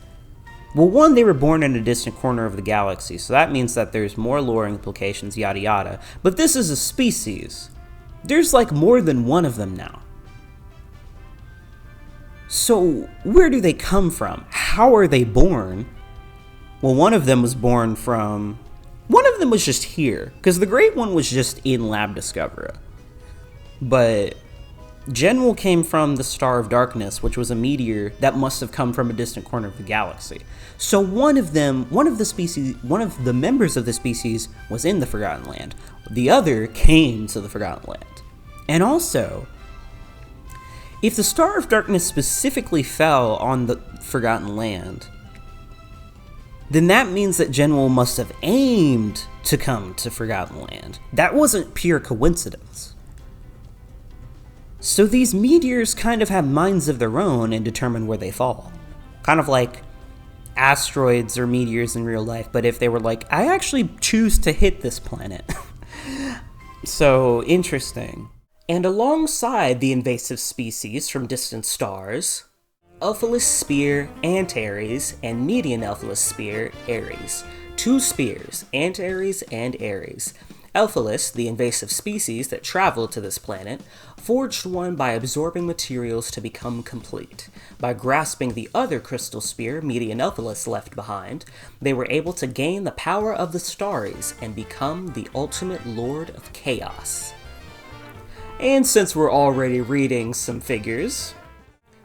well, one, they were born in a distant corner of the galaxy, so that means that there's more lore implications, yada yada. But this is a species. There's like more than one of them now. So where do they come from? How are they born? Well, one of them was just here, because the Great One was just in Lab Discovery. But General came from the Star of Darkness, which was a meteor that must have come from a distant corner of the galaxy. So one of the members of the species was in the Forgotten Land. The other came to the Forgotten Land. And also, if the Star of Darkness specifically fell on the Forgotten Land, then that means that General must have aimed to come to Forgotten Land. That wasn't pure coincidence. So these meteors kind of have minds of their own and determine where they fall. Kind of like asteroids or meteors in real life, but if they were like, I actually choose to hit this planet. So, interesting. And alongside the invasive species from distant stars, Alphaless Spear Antares and Median Alphaless Spear Ares. Two spears, Antares and Ares. Alphaless, the invasive species that traveled to this planet, forged one by absorbing materials to become complete. By grasping the other crystal spear Median Alphaless left behind, they were able to gain the power of the Staries and become the ultimate Lord of Chaos. And since we're already reading some figures,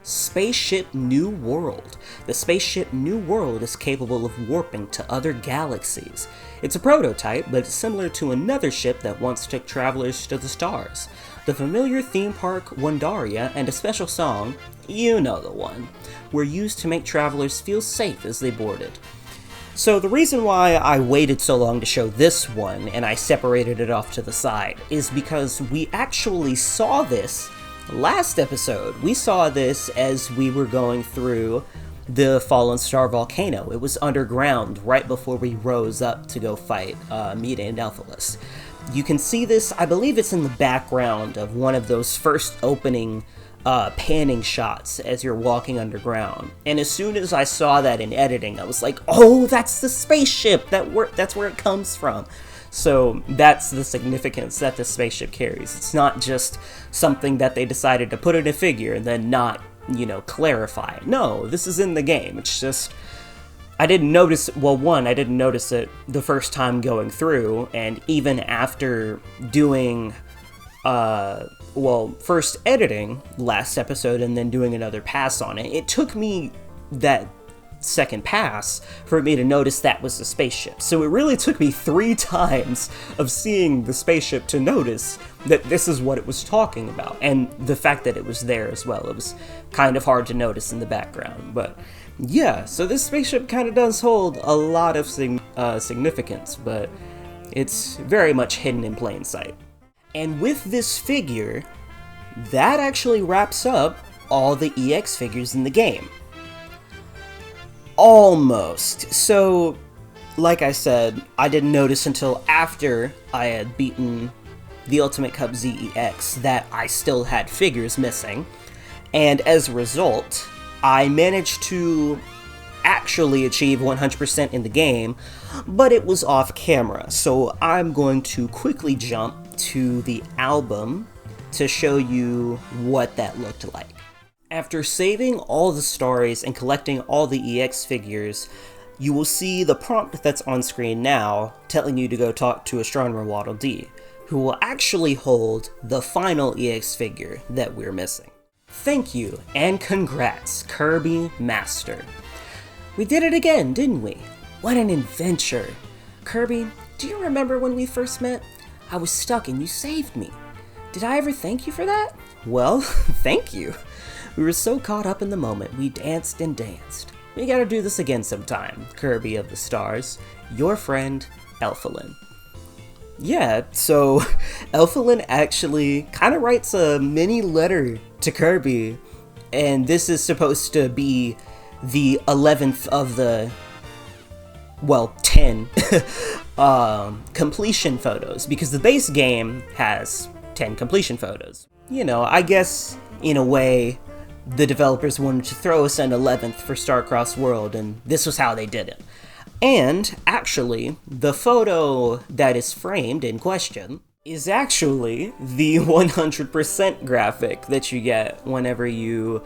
Spaceship New World. The Spaceship New World is capable of warping to other galaxies. It's a prototype, but it's similar to another ship that once took travelers to the stars. The familiar theme park Wondaria and a special song, you know the one, were used to make travelers feel safe as they boarded. So the reason why I waited so long to show this one and I separated it off to the side is because we actually saw this last episode. We saw this as we were going through the Fallen Star Volcano. It was underground right before we rose up to go fight Median Alphaless. You can see this, I believe it's in the background of one of those first opening panning shots as you're walking underground. And as soon as I saw that in editing, I was like, oh, that's the spaceship! That's where it comes from. So that's the significance that the spaceship carries. It's not just something that they decided to put in a figure and then not, clarify. No, this is in the game. It's just, I didn't notice it the first time going through, and even after doing, first editing last episode and then doing another pass on it, it took me that second pass for me to notice that was the spaceship. So it really took me 3 times of seeing the spaceship to notice that this is what it was talking about, and the fact that it was there as well. It was kind of hard to notice in the background, but yeah, so this spaceship kind of does hold a lot of significance, but it's very much hidden in plain sight. And with this figure, that actually wraps up all the EX figures in the game. Almost. So, like I said, I didn't notice until after I had beaten the Ultimate Cup ZEX that I still had figures missing, and as a result, I managed to actually achieve 100% in the game, but it was off camera, so I'm going to quickly jump to the album to show you what that looked like. After saving all the stories and collecting all the EX figures, you will see the prompt that's on screen now telling you to go talk to Astronomer Waddle Dee, who will actually hold the final EX figure that we're missing. Thank you, and congrats, Kirby Master. We did it again, didn't we? What an adventure. Kirby, do you remember when we first met? I was stuck and you saved me. Did I ever thank you for that? Well, thank you. We were so caught up in the moment, we danced and danced. We gotta do this again sometime, Kirby of the Stars. Your friend, Elphalin. Yeah, so Elphalin actually kind of writes a mini letter to Kirby, and this is supposed to be the 11th of the, 10 completion photos, because the base game has 10 completion photos. I guess, in a way, the developers wanted to throw us an 11th for Starcross World, and this was how they did it. And, actually, the photo that is framed in question is actually the 100% graphic that you get whenever you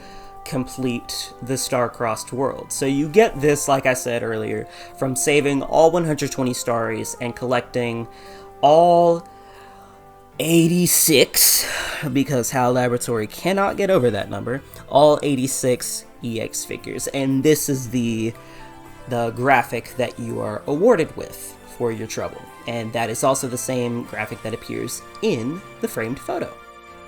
complete the Star-Crossed World. So you get this, like I said earlier, from saving all 120 stories and collecting all 86, because HAL Laboratory cannot get over that number, all 86 EX figures, and this is the graphic that you are awarded with for your trouble, and that is also the same graphic that appears in the framed photo.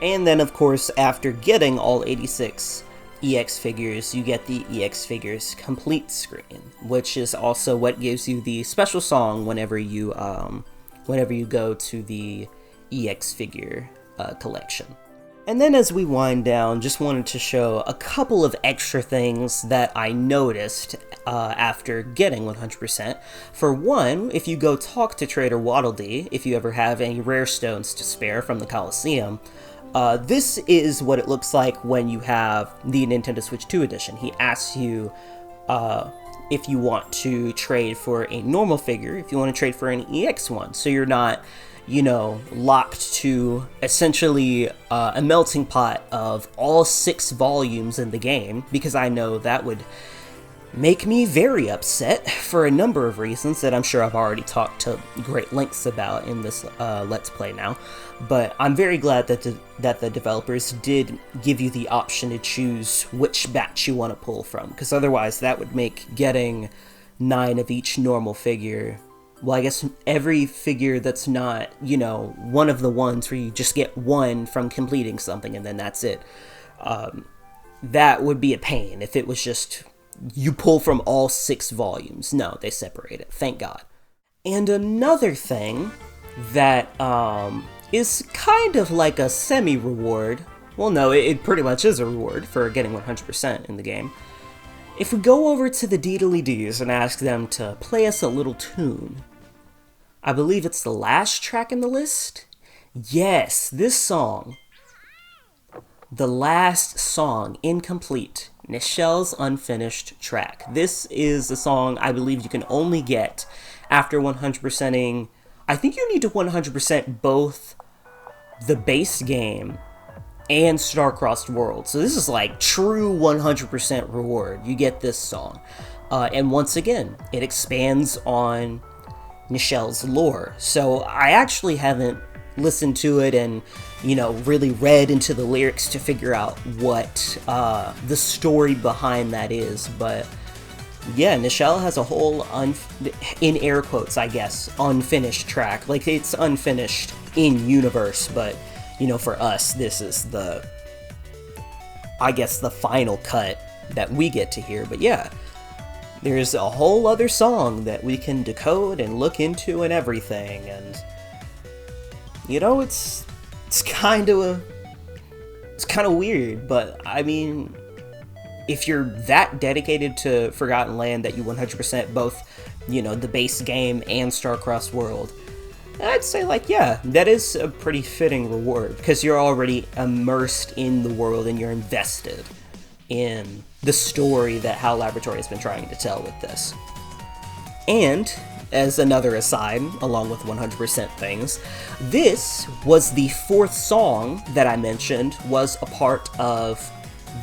And then, of course, after getting all 86 EX figures, you get the EX figures complete screen, which is also what gives you the special song whenever you go to the EX figure collection. And then as we wind down, just wanted to show a couple of extra things that I noticed after getting 100%. For one, if you go talk to Trader Waddle Dee, if you ever have any rare stones to spare from the Coliseum, This is what it looks like when you have the Nintendo Switch 2 edition. He asks you if you want to trade for a normal figure, if you want to trade for an EX one, so you're not, you know, locked to essentially a melting pot of all 6 volumes in the game, because I know that would make me very upset for a number of reasons that I'm sure I've already talked to great lengths about in this Let's Play now. But I'm very glad that the developers did give you the option to choose which batch you want to pull from, because otherwise that would make getting 9 of each normal figure, well, I guess every figure that's not, you know, one of the ones where you just get 1 from completing something and then that's it. That would be a pain if it was just you pull from all 6 volumes. No, they separate it, thank God. And another thing that is kind of like a semi-reward, well no, it pretty much is a reward for getting 100% in the game. If we go over to the Deedly-Dees and ask them to play us a little tune, I believe it's the last track in the list? Yes, this song. The last song, Incomplete, Nichelle's unfinished track. This is a song I believe you can only get after 100%ing. I think you need to 100% both the base game and Star-Crossed World. So this is like true 100% reward. You get this song. And once again, it expands on Nichelle's lore. So I actually haven't listened to it and, you know, really read into the lyrics to figure out what the story behind that is. But yeah, Nichelle has a whole, in air quotes, I guess, unfinished track. Like, it's unfinished in universe, but, you know, for us, this is the, I guess, the final cut that we get to hear. But yeah, there's a whole other song that we can decode and look into and everything, and, you know, it's kind of weird, but, I mean, if you're that dedicated to Forgotten Land that you 100% both, you know, the base game and Star-Crossed World, I'd say, like, yeah, that is a pretty fitting reward, because you're already immersed in the world and you're invested in the story that HAL Laboratory has been trying to tell with this. And, as another aside, along with 100% things, this was the 4th song that I mentioned was a part of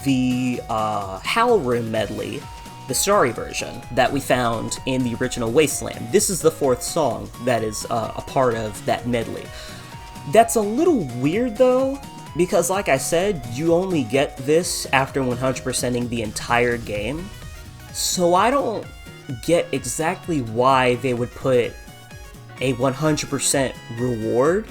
the HAL Room medley, the Starry version, that we found in the original Wasteland. This is the 4th song that is a part of that medley. That's a little weird though, because like I said, you only get this after 100%ing the entire game, so I don't get exactly why they would put a 100% reward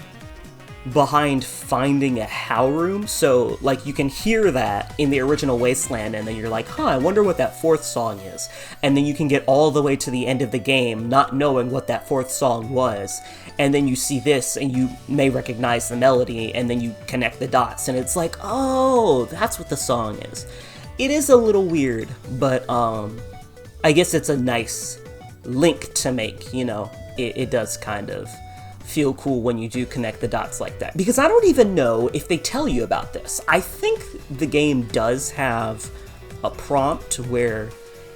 behind finding a HAL room. So, like, you can hear that in the original Wasteland, and then you're like, huh, I wonder what that 4th song is. And then you can get all the way to the end of the game not knowing what that 4th song was. And then you see this, and you may recognize the melody, and then you connect the dots, and it's like, oh, that's what the song is. It is a little weird, but, I guess it's a nice link to make, you know. It does kind of feel cool when you do connect the dots like that. Because I don't even know if they tell you about this. I think the game does have a prompt where,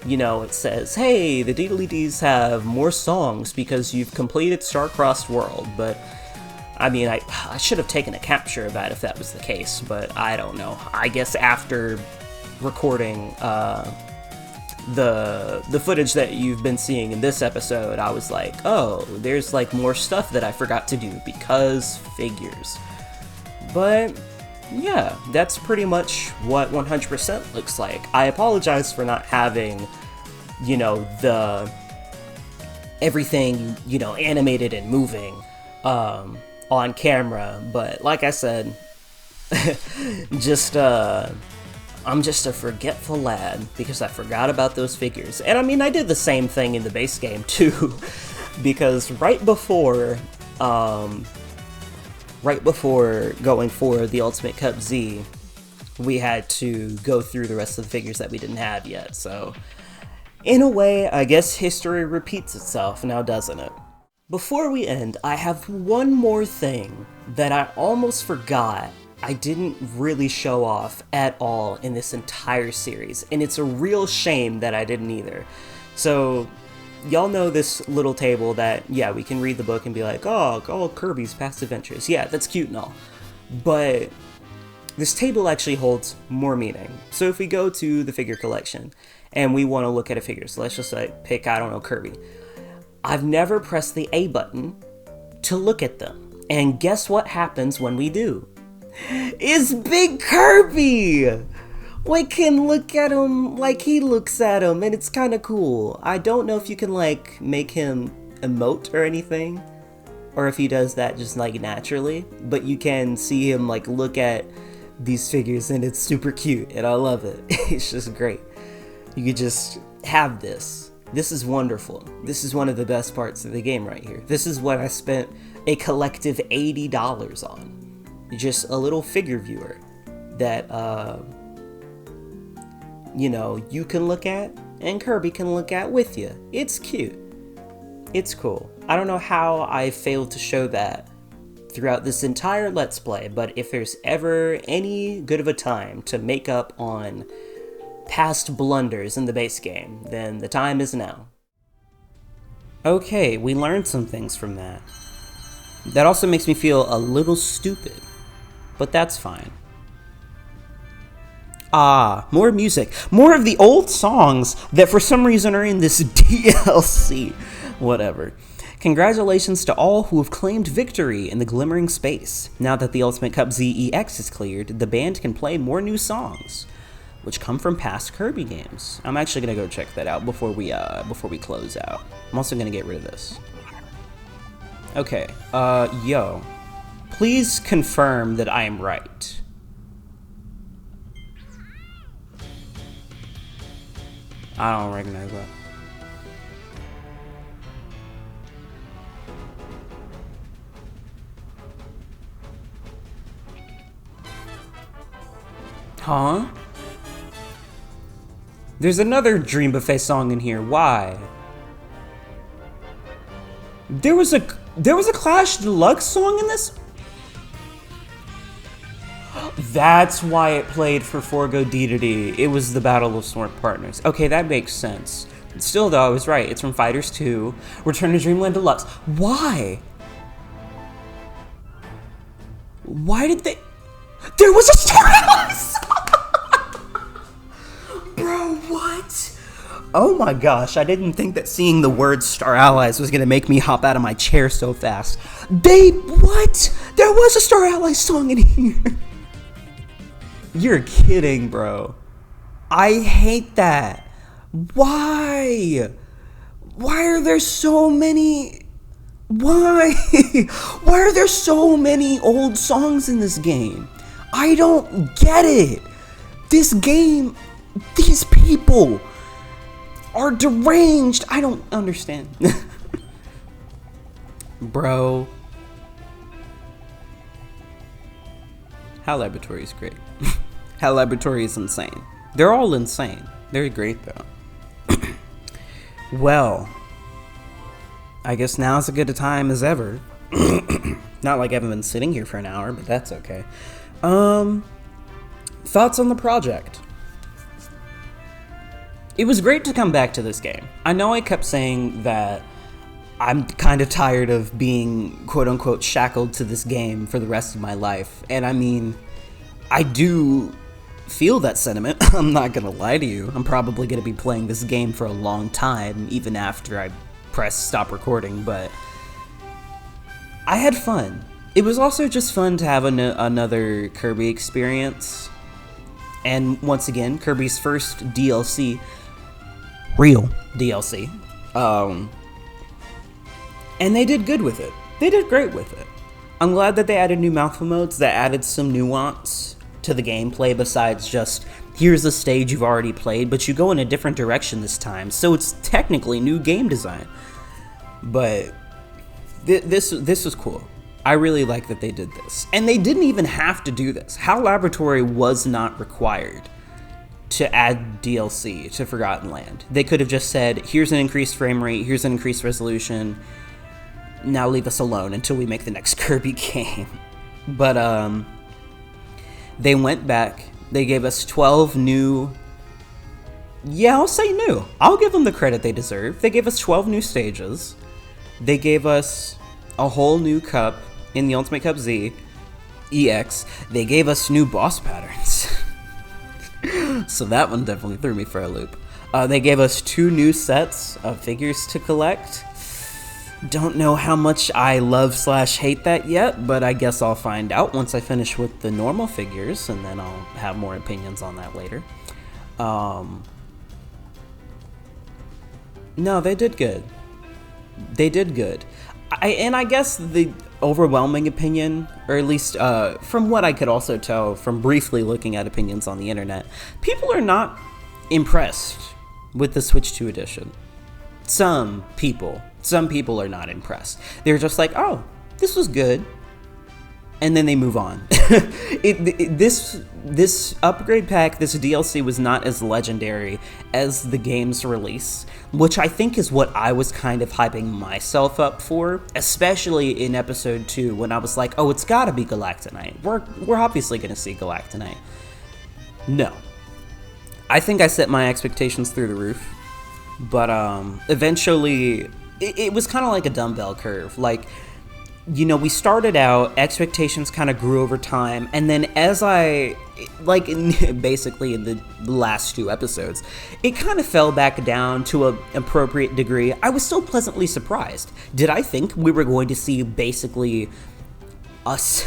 you know, it says, hey, the Deedly-Dees have more songs because you've completed Star-Crossed World, but I mean, I should have taken a capture of that if that was the case, but I don't know. I guess after recording the footage that you've been seeing in this episode, I was like, oh, there's like more stuff that I forgot to do because figures. But yeah, that's pretty much what 100% looks like. I apologize for not having, you know, everything, you know, animated and moving on camera, but like I said, I'm just a forgetful lad because I forgot about those figures. And I mean, I did the same thing in the base game too, because right before going for the Ultimate Cup Z, we had to go through the rest of the figures that we didn't have yet. So in a way, I guess history repeats itself now, doesn't it? Before we end, I have one more thing that I almost forgot I didn't really show off at all in this entire series, and it's a real shame that I didn't either. So, y'all know this little table that, yeah, we can read the book and be like, oh, all Kirby's past adventures. Yeah, that's cute and all. But this table actually holds more meaning. So if we go to the figure collection and we want to look at a figure, so let's just like pick, I don't know, Kirby. I've never pressed the A button to look at them. And guess what happens when we do? It's Big Kirby! We can look at him like he looks at him, and it's kind of cool. I don't know if you can like make him emote or anything, or if he does that just like naturally, but you can see him like look at these figures, and it's super cute, and I love it. It's just great. You could just have this. This is wonderful. This is one of the best parts of the game right here. This is what I spent a collective $80 on. Just a little figure viewer that, you know, you can look at and Kirby can look at with you. It's cute. It's cool. I don't know how I failed to show that throughout this entire Let's Play, but if there's ever any good of a time to make up on past blunders in the base game, then the time is now. Okay, we learned some things from that. That also makes me feel a little stupid, but that's fine. Ah, more music. More of the old songs that for some reason are in this DLC. Whatever. Congratulations to all who have claimed victory in the glimmering space. Now that the Ultimate Cup ZEX is cleared, the band can play more new songs, which come from past Kirby games. I'm actually gonna go check that out before we close out. I'm also gonna get rid of this. Okay, yo. Please confirm that I am right. I don't recognize that. Huh? There's another Dream Buffet song in here. Why? There was a Clash Deluxe song in this? That's why it played for Forgo D2D. It was the Battle of Smart Partners. Okay, that makes sense. Still though, I was right. It's from Fighters 2, Return to Dreamland Deluxe. Why? Why did they... There was a Star Allies song! Bro, what? Oh my gosh, I didn't think that seeing the word Star Allies was gonna make me hop out of my chair so fast. What? There was a Star Allies song in here. You're kidding, bro. I hate that. Why? Why are there so many... Why? Why are there so many old songs in this game? I don't get it. This game, these people are deranged. I don't understand. Bro. HAL Laboratory is great. HAL Laboratory is insane. They're all insane. They're great though. Well, I guess now's as good a time as ever. Not like I haven't been sitting here for an hour, but that's okay. Thoughts on the project? It was great to come back to this game. I know I kept saying that I'm kind of tired of being quote-unquote shackled to this game for the rest of my life. And I mean, I do feel that sentiment. I'm not gonna lie to you. I'm probably gonna be playing this game for a long time, even after I press stop recording, but I had fun. It was also just fun to have another Kirby experience. And once again, Kirby's first DLC, real DLC. And they did good with it. They did great with it. I'm glad that they added new mouthful modes that added some nuance to the gameplay besides just, here's a stage you've already played, but you go in a different direction this time, so it's technically new game design. But this was cool. I really like that they did this. And they didn't even have to do this. HAL Laboratory was not required to add DLC to Forgotten Land. They could have just said, here's an increased frame rate, here's an increased resolution, now leave us alone until we make the next Kirby game. But They went back. They gave us 12 new... Yeah, I'll say new. I'll give them the credit they deserve. They gave us 12 new stages. They gave us a whole new cup in the Ultimate Cup Z, EX. They gave us new boss patterns. So that one definitely threw me for a loop. They gave us 2 new sets of figures to collect. Don't know how much I love/hate that yet, but I guess I'll find out once I finish with the normal figures, and then I'll have more opinions on that later. No, they did good. They did good. I guess the overwhelming opinion, or at least from what I could also tell from briefly looking at opinions on the internet, people are not impressed with the Switch 2 edition. Some people are not impressed. They're just like, oh, this was good. And then they move on. This upgrade pack, this DLC was not as legendary as the game's release, which I think is what I was kind of hyping myself up for, especially in episode 2 when I was like, oh, it's gotta be Galactonite. We're obviously gonna see Galactonite. No. I think I set my expectations through the roof, but eventually it was kind of like a dumbbell curve. Like, you know, we started out, expectations kind of grew over time, and then as basically in the last 2 episodes, it kind of fell back down to an appropriate degree. I was still pleasantly surprised. Did I think we were going to see basically us,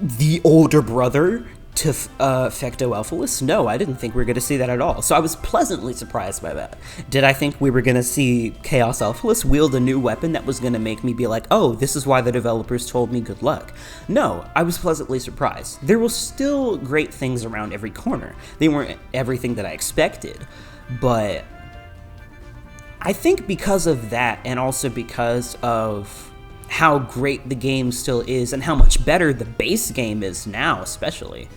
the older brother to Fecto-Elphalus? No, I didn't think we were going to see that at all. So I was pleasantly surprised by that. Did I think we were going to see Chaos Elphalus wield a new weapon that was going to make me be like, oh, this is why the developers told me good luck? No, I was pleasantly surprised. There were still great things around every corner. They weren't everything that I expected, but I think because of that, and also because of how great the game still is and how much better the base game is now, especially,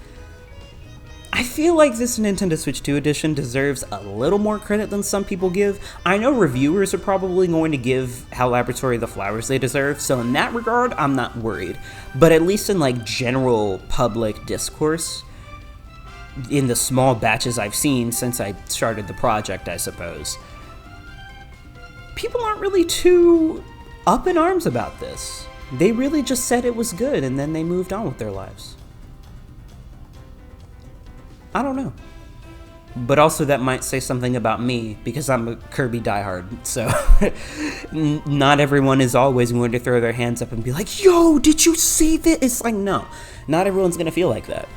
I feel like this Nintendo Switch 2 edition deserves a little more credit than some people give. I know reviewers are probably going to give HAL Laboratory the flowers they deserve, so in that regard, I'm not worried. But at least in like general public discourse, in the small batches I've seen since I started the project, I suppose, people aren't really too up in arms about this. They really just said it was good and then they moved on with their lives. I don't know. But also that might say something about me because I'm a Kirby diehard. So not everyone is always going to throw their hands up and be like, yo, did you see this? It's like, no, not everyone's going to feel like that.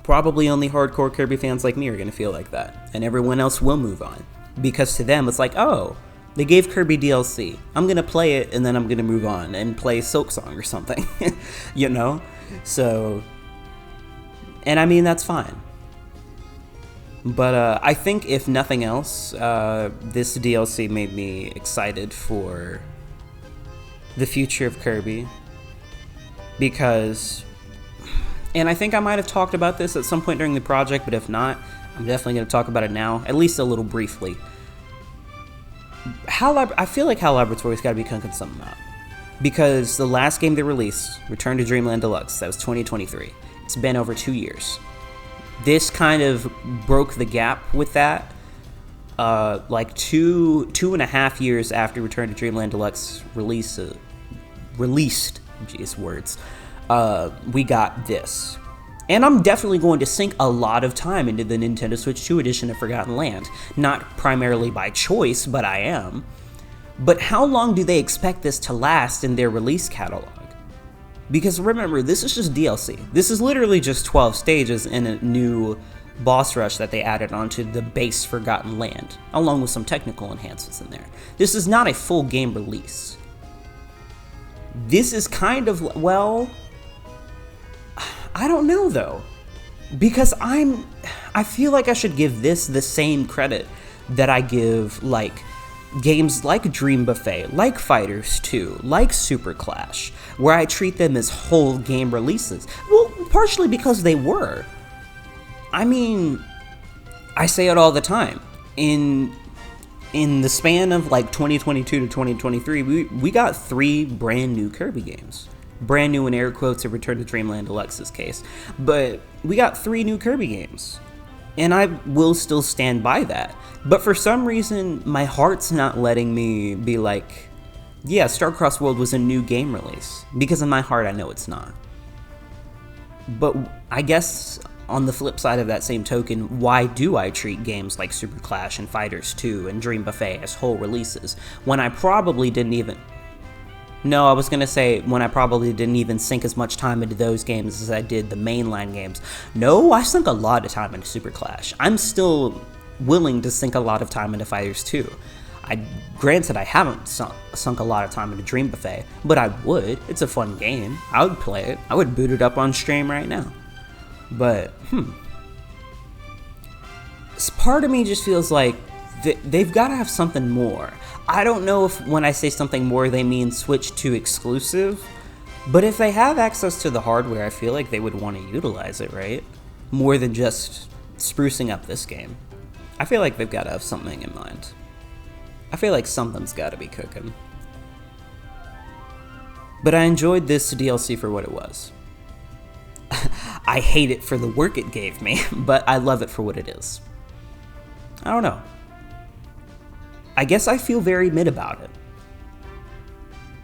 Probably only hardcore Kirby fans like me are going to feel like that. And everyone else will move on. Because to them, it's like, oh, they gave Kirby DLC. I'm going to play it and then I'm going to move on and play Silk Song or something. You know? So, and I mean, that's fine. But I think if nothing else, this DLC made me excited for the future of Kirby. Because, and I think I might have talked about this at some point during the project, but if not, I'm definitely going to talk about it now, at least a little briefly. I feel like HAL Laboratory's got to be cooking something up. Because the last game they released, Return to Dreamland Deluxe, that was 2023. It's been over 2 years. This kind of broke the gap with that. Like two and a half years after Return to Dreamland Deluxe released, geez, words, we got this. And I'm definitely going to sink a lot of time into the Nintendo Switch 2 edition of Forgotten Land. Not primarily by choice, but I am. But how long do they expect this to last in their release catalog? Because remember, this is just DLC. This is literally just 12 stages and a new boss rush that they added onto the base Forgotten Land, along with some technical enhancements in there. This is not a full game release. This is kind of, well, I don't know though. Because I feel like I should give this the same credit that I give, like, games like Dream Buffet, like Fighters 2, like Super Clash, where I treat them as whole game releases. Well, partially because they were. I mean, I say it all the time. In the span of like 2022 to 2023, we got 3 brand new Kirby games. Brand new in air quotes in Return to Dreamland Deluxe's case. But we got 3 new Kirby games. And I will still stand by that. But for some reason, my heart's not letting me be like, yeah, Starcross World was a new game release. Because in my heart, I know it's not. But I guess on the flip side of that same token, why do I treat games like Super Clash and Fighters 2 and Dream Buffet as whole releases when I probably didn't even... No, I was going to say when I probably didn't even sink as much time into those games as I did the mainline games. No, I sunk a lot of time into Super Clash. I'm still willing to sink a lot of time into Fighters 2. Granted, I haven't sunk a lot of time into Dream Buffet, but I would. It's a fun game. I would play it. I would boot it up on stream right now. But, part of me just feels like they've got to have something more. I don't know if when I say something more, they mean switch to exclusive. But if they have access to the hardware, I feel like they would want to utilize it, right? More than just sprucing up this game. I feel like they've got to have something in mind. I feel like something's got to be cooking. But I enjoyed this DLC for what it was. I hate it for the work it gave me, but I love it for what it is. I don't know. I guess I feel very mid about it.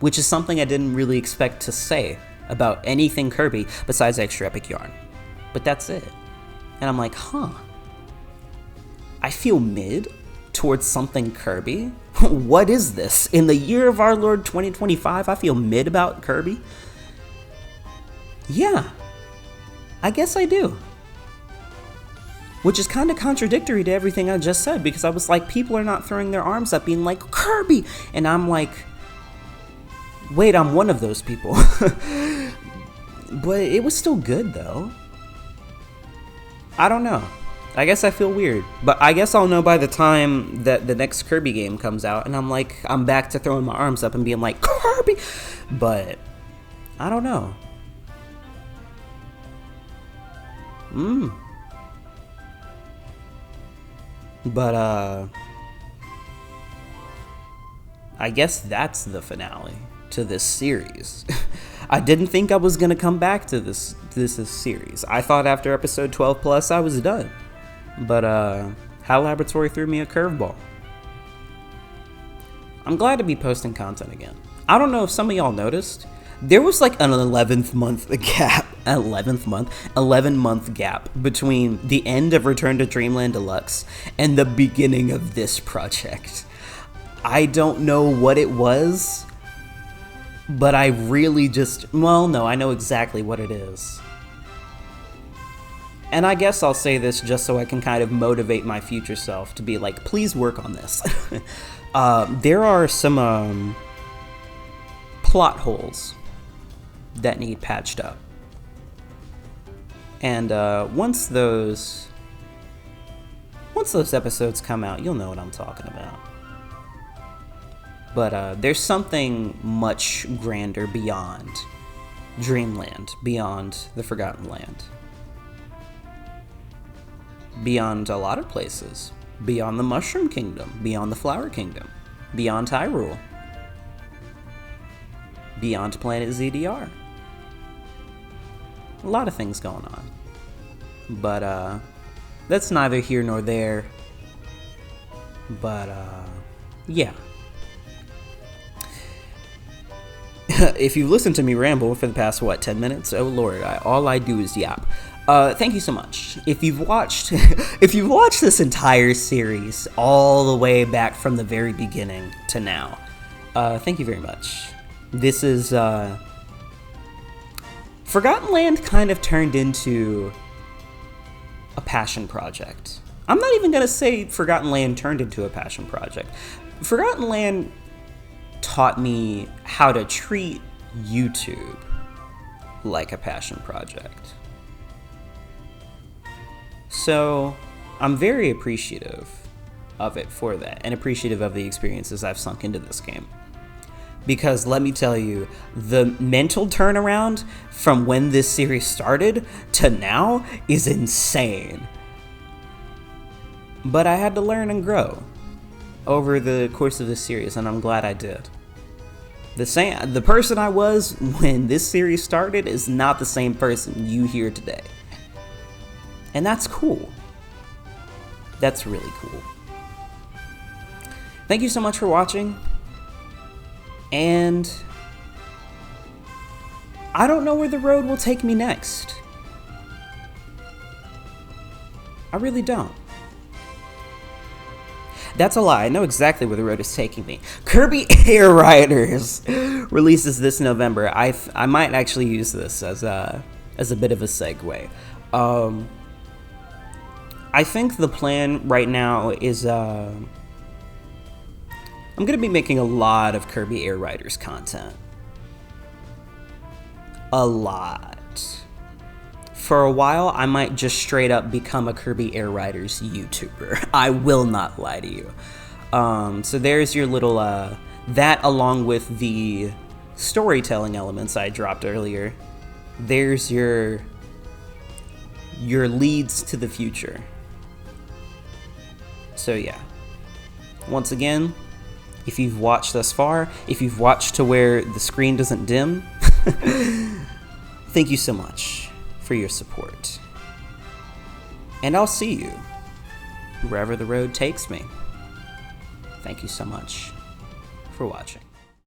Which is something I didn't really expect to say about anything Kirby besides Extra Epic Yarn. But that's it. And I'm like, I feel mid towards something Kirby? What is this? In the year of our Lord 2025, I feel mid about Kirby? Yeah, I guess I do. Which is kind of contradictory to everything I just said, because I was like, people are not throwing their arms up being like, Kirby! And I'm like, wait, I'm one of those people. But it was still good, though. I don't know. I guess I feel weird. But I guess I'll know by the time that the next Kirby game comes out, and I'm like, I'm back to throwing my arms up and being like, Kirby! But I don't know. But, I guess that's the finale to this series. I didn't think I was gonna come back to this series. I thought after episode 12 plus I was done. But, HAL Laboratory threw me a curveball. I'm glad to be posting content again. I don't know if some of y'all noticed. There was like an 11 month gap between the end of Return to Dreamland Deluxe and the beginning of this project. I don't know what it was, but I really I know exactly what it is. And I guess I'll say this just so I can kind of motivate my future self to be like, please work on this. There are some plot holes that need patched up. And once those episodes come out, you'll know what I'm talking about. But there's something much grander beyond Dreamland, beyond the Forgotten Land. Beyond a lot of places. Beyond the Mushroom Kingdom, beyond the Flower Kingdom, beyond Hyrule, beyond Planet ZDR. A lot of things going on. But that's neither here nor there. But yeah. If you've listened to me ramble for the past, 10 minutes? Oh lord, all I do is yap. Thank you so much. If you've watched this entire series all the way back from the very beginning to now, thank you very much. This is, Forgotten Land kind of turned into a passion project. I'm not even gonna say Forgotten Land turned into a passion project. Forgotten Land taught me how to treat YouTube like a passion project. So I'm very appreciative of it for that, and appreciative of the experiences I've sunk into this game. Because let me tell you, the mental turnaround from when this series started to now is insane. But I had to learn and grow over the course of this series, and I'm glad I did. The person I was when this series started is not the same person you hear today. And that's cool. That's really cool. Thank you so much for watching. And I don't know where the road will take me next. I really don't. That's a lie. I know exactly where the road is taking me. Kirby Air Riders releases this November. I might actually use this as a bit of a segue. I think the plan right now is I'm gonna be making a lot of Kirby Air Riders content. A lot. For a while, I might just straight up become a Kirby Air Riders YouTuber. I will not lie to you. So there's your little, that along with the storytelling elements I dropped earlier. There's your leads to the future. So yeah. Once again, if you've watched thus far, if you've watched to where the screen doesn't dim, thank you so much for your support. And I'll see you wherever the road takes me. Thank you so much for watching.